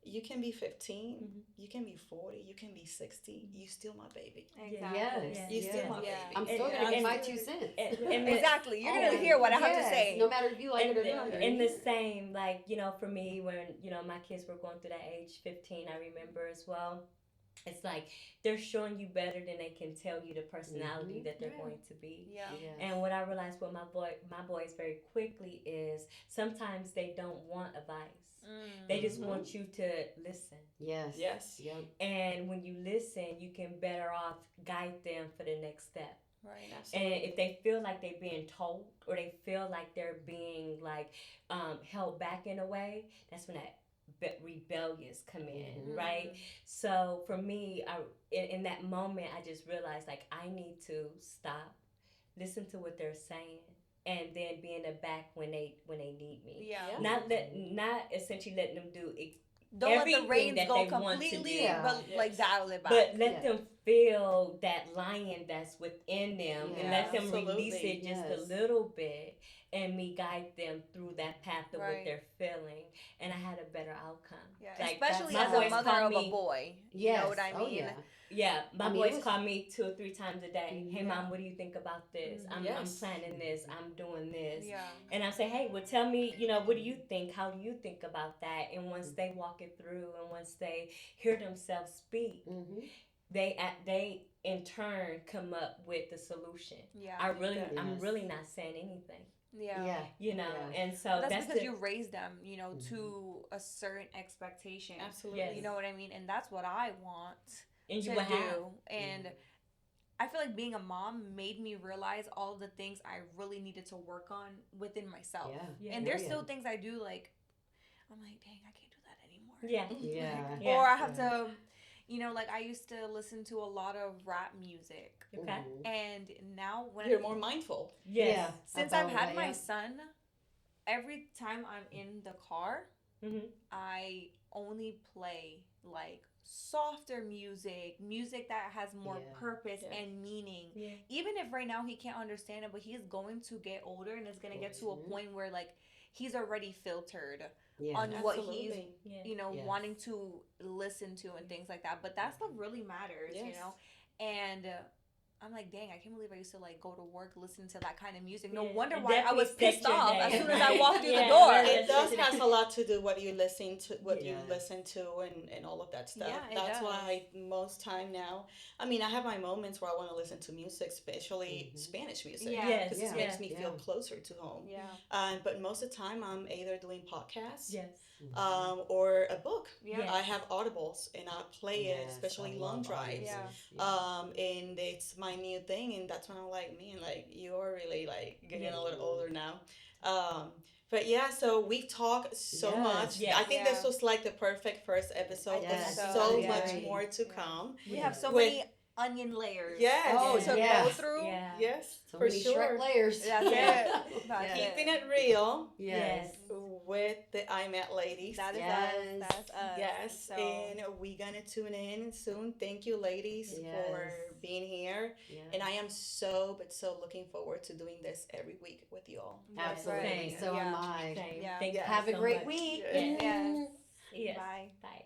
You can be 15, Mhm. you can be 40, you can be 60. You still my baby. Exactly. Yes. You still yes. my Yeah. baby. I'm still And- gonna give and- my 2 cents. And Exactly. You're Oh, gonna hear what I have to yes, say. no matter if you like and, it or not. and the same, like, for me, when, my kids were going through that age 15, I remember as well. It's like they're showing you better than they can tell you the personality Mhm. that they're Yeah. going to be. Yeah. Yes. And what I realized with my boys very quickly is sometimes they don't want advice. They just Mhm. want you to listen. Yes. Yes. Yep. And when you listen, you can better off guide them for the next step. Right. And if they feel like they're being told or they feel like they're being like held back in a way, that's when that rebellious come in, Mhm. right? So for me, in that moment, I just realized like I need to stop, listen to what they're saying, and then be in the back when they need me. Yeah. Yeah. Not essentially letting them do Don't let everything the reins that go they want to completely, do. Yeah. but like Yes. dial it back. But let Yeah. them feel that lion that's within them and Yeah. let them release Absolutely. it just Yes. a little bit and me guide them through that path of Right. what they're feeling. And I had a better outcome. Yeah, Like, especially my as boys a mother call of a me- boy. You Yes. know what I Oh, mean? yeah. Yeah, my I mean, it boys was- call me 2 or 3 times a day. Hey, Mhm. Mom, what do you think about this? I'm Yes. planning this. I'm doing this. Yeah. And I say, hey, well, tell me, what do you think? How do you think about that? And once they walk it through and once they hear themselves speak, Mhm. they in turn come up with the solution. Yeah. I'm Yes. really not saying anything, Yeah. Yeah. and so That's that's because the, you raised them, Mhm. to a certain expectation. Absolutely. Yes. You know what I mean? And that's what I want and you to will do. have. And I feel like being a mom made me realize all the things I really needed to work on within myself. Yeah. Yeah. And there's Yeah. still things I do like I'm like, dang, I can't do that anymore. Yeah. Yeah. Yeah. Or I have Yeah. to, like I used to listen to a lot of rap music. Okay. Mhm. And now when You're more mindful. Yes. Yeah. since About I've had that, my yeah. son, every time I'm in the car, Mm-hmm. I only play like softer music that has more Yeah. purpose Yeah. and meaning. Yeah. Even if right now he can't understand it, but he's going to get older and it's going to get to a Mhm. point where like he's already filtered Yeah. on what he's Absolutely. Yeah. Yes. wanting to listen to and things like that. But that stuff really matters, Yes. And I'm like, dang, I can't believe I used to like go to work listening to that kind of music. No Yeah, wonder it why I definitely was pissed set your off day, as soon as I right? walked through Yeah, the door. right. It does That's- has a lot to do what you listen to, Yeah. and all of that stuff. Yeah, it That's does. why most time now, I mean, I have my moments where I want to listen to music, especially Mhm. Spanish music, Yeah. Yes. because Yeah. it makes me Yeah. feel closer to home. Yeah. But most of the time, I'm either doing podcasts, Yes. Mhm. or a book. Yeah. Yeah. I have audibles and I play it, Yes, especially I long love drives. audiobooks. Yeah. And it's my new thing, and that's when I'm like, man, like you're really like getting Yeah. a little older now. But yeah, so we've talked so Yes. much. Yes. I think Yeah. this was like the perfect first episode. Yes. There's So, so yeah. much more to Yeah. come. We Yeah. have so With- many onion layers Yes. Oh, to yeah. go through. Yeah. Yes, So for many sure. Shrek layers. That's Yeah. it. That's Yeah. it. Keeping it real Yes. with the I Met ladies. That is Yes. us. That's us. Yes, So, and we're gonna tune in soon. Thank you, ladies, for Yes. being here. Yeah. And I am so, but so looking forward to doing this every week with you all. Absolutely. Right. So am Yeah. I. Same. Yeah. Thank you Yeah. Have a so great much. week. Yes. Yes. Yes. Bye. Bye.